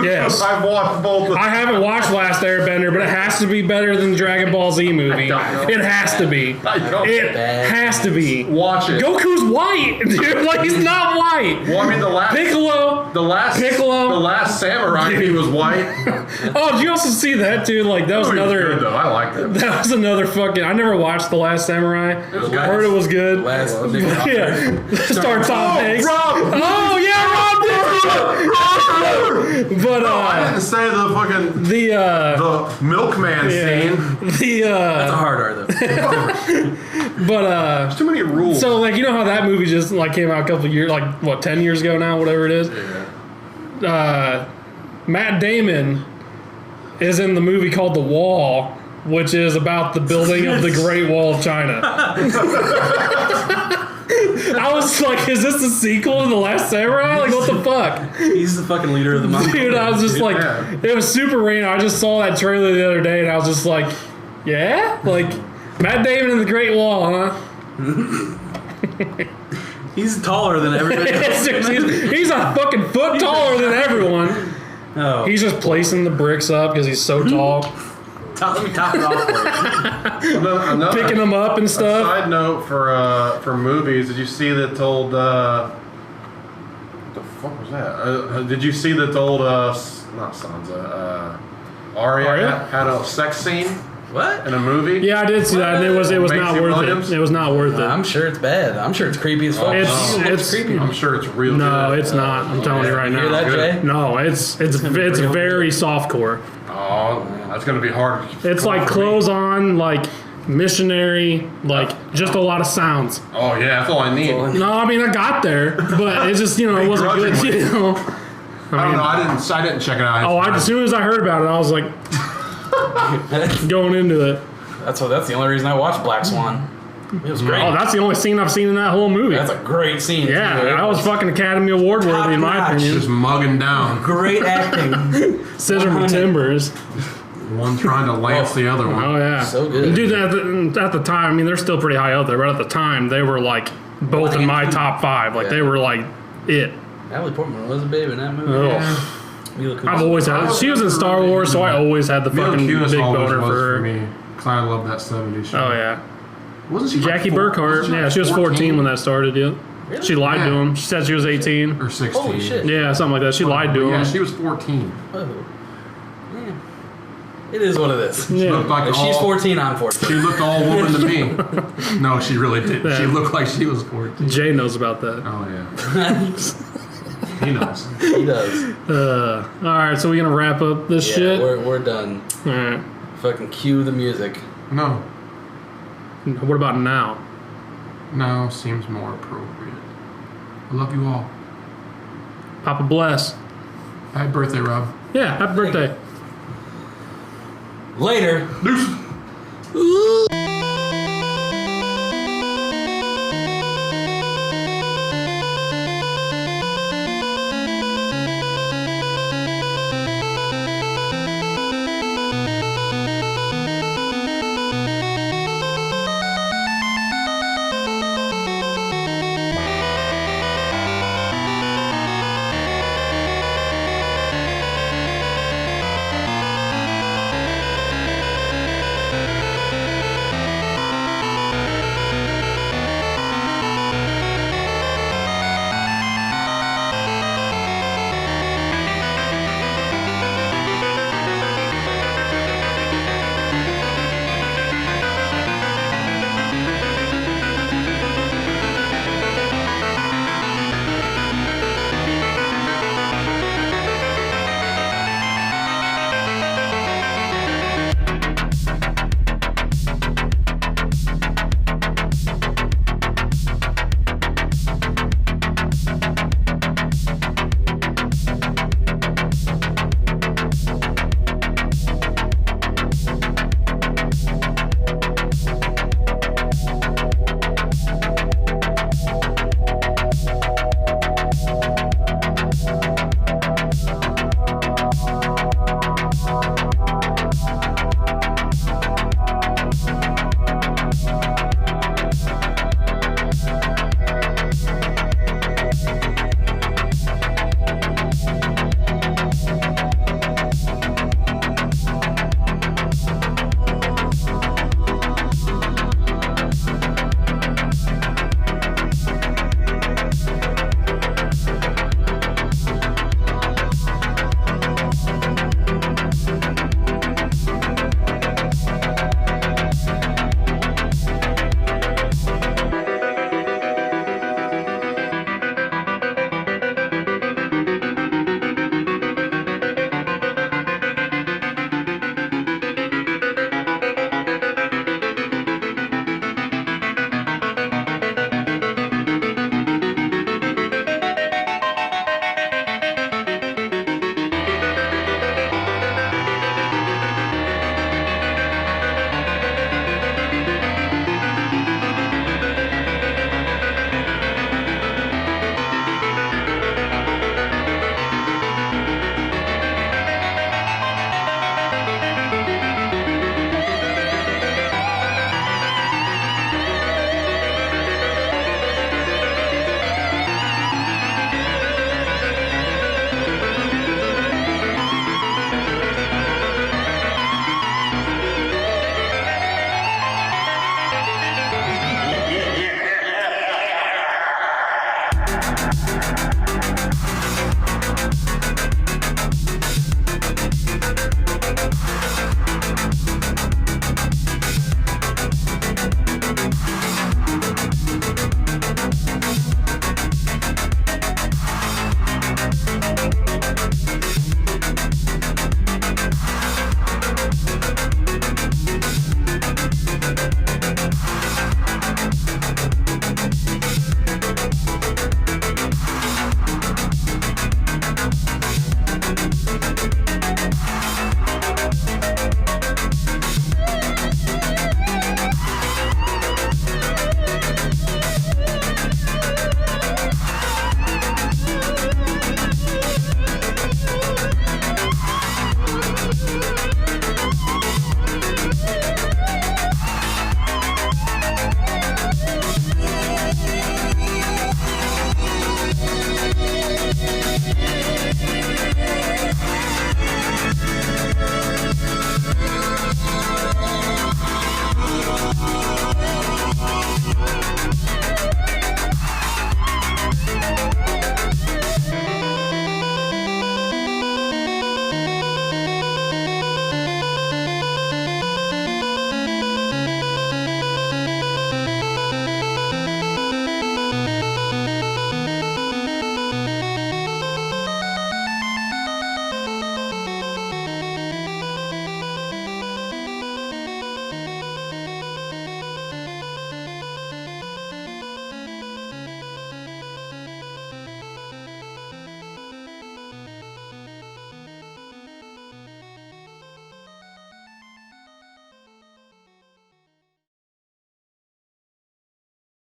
Yes. I've watched both of them. I haven't watched Last Airbender, but it has to be better than the Dragon Ball Z movie. It has to be. It has to be. Watch it. Goku's white, dude. Like, he's not white. Well, I mean, the last samurai, he was white. Oh, did you also see that too? Like, that was another. Good, though. I liked it. That was another fucking. I never watched The Last Samurai. It was good. I heard it was good. Yeah. Starts off Hanks. Rob! Oh yeah, Rob. But I didn't say the fucking the milkman scene. That's a hard R, though. But There's too many rules. so like, you know how that movie just like came out a couple of years, like what, 10 years ago now, whatever it is. Yeah. Matt Damon is in the movie called The Wall, which is about the building of the Great Wall of China. I was like, is this the sequel to The Last Samurai? Like, what the fuck? He's the fucking leader of the Mongol. Dude, I was just like, it was super random. I just saw that trailer the other day, and I was just like, yeah? Like, Matt Damon in the Great Wall, huh? He's taller than everybody else. He's a fucking foot taller than everyone. Oh. He's just placing the bricks up because he's so tall. Let me top it off for you. Another Picking them up and stuff. side note for movies, did you see that old the fuck was that? Did you see that old not Sansa Arya had a sex scene What? in a movie? Yeah, I did see that, and it was not Maisie worth Williams? it. It was not worth it. I'm sure it's bad. I'm sure it's creepy as fuck. It's creepy. I'm sure it's real. No, good. it's not. I'm telling you right You hear now. that, Jay? No, it's very softcore. Oh, that's gonna be hard. It's like clothes on, like missionary, like just a lot didn't sounds. Oh yeah, that's all I need. No, I mean I got there, but it just, it wasn't good. Begrudgingly. You know. I don't know. I didn't check it out. As soon as I heard about it, I was like going into it. That's the only reason I watched Black Swan. It was great. Oh, that's the only scene I've seen in that whole movie. That's a great scene. Yeah, too. that was fucking Academy Award worthy in my Top-notch. opinion. Just mugging down. Great acting. Scissor and timbers. One trying to lance the other one. Oh yeah, So good. Dude, at the time, I mean, they're still pretty high up there, but at the time, they were like both in my top 5. Like they were like it. Natalie Portman was a baby in that movie. Oh. Yeah. Mila Kunis. I've always had. She was in Star Wars, so I always had the Mila fucking Kunis big always boner was for her. me because I love that '70s show. Oh yeah, Wasn't she Jackie like Burkhart. Yeah, she was 14 when that started. Yeah, Really? she lied to Yeah. him. She said she was 18. or 16? Holy shit. Yeah, something like that. She lied to him. Yeah, she was 14. Whoa. Yeah. It is what it is. She looked like If she's all, 14, I'm 14. She looked all woman to me. No, she really didn't. Yeah. She looked like she was 14. Jay knows about that. Oh yeah, he knows. He does. All right, so we're gonna wrap up this Yeah, shit. we're done. All right. Fucking cue the music. No, What about now? no, seems more appropriate. I love you all. Papa bless. Happy birthday, Rob. Yeah, happy birthday. Later. Deuce.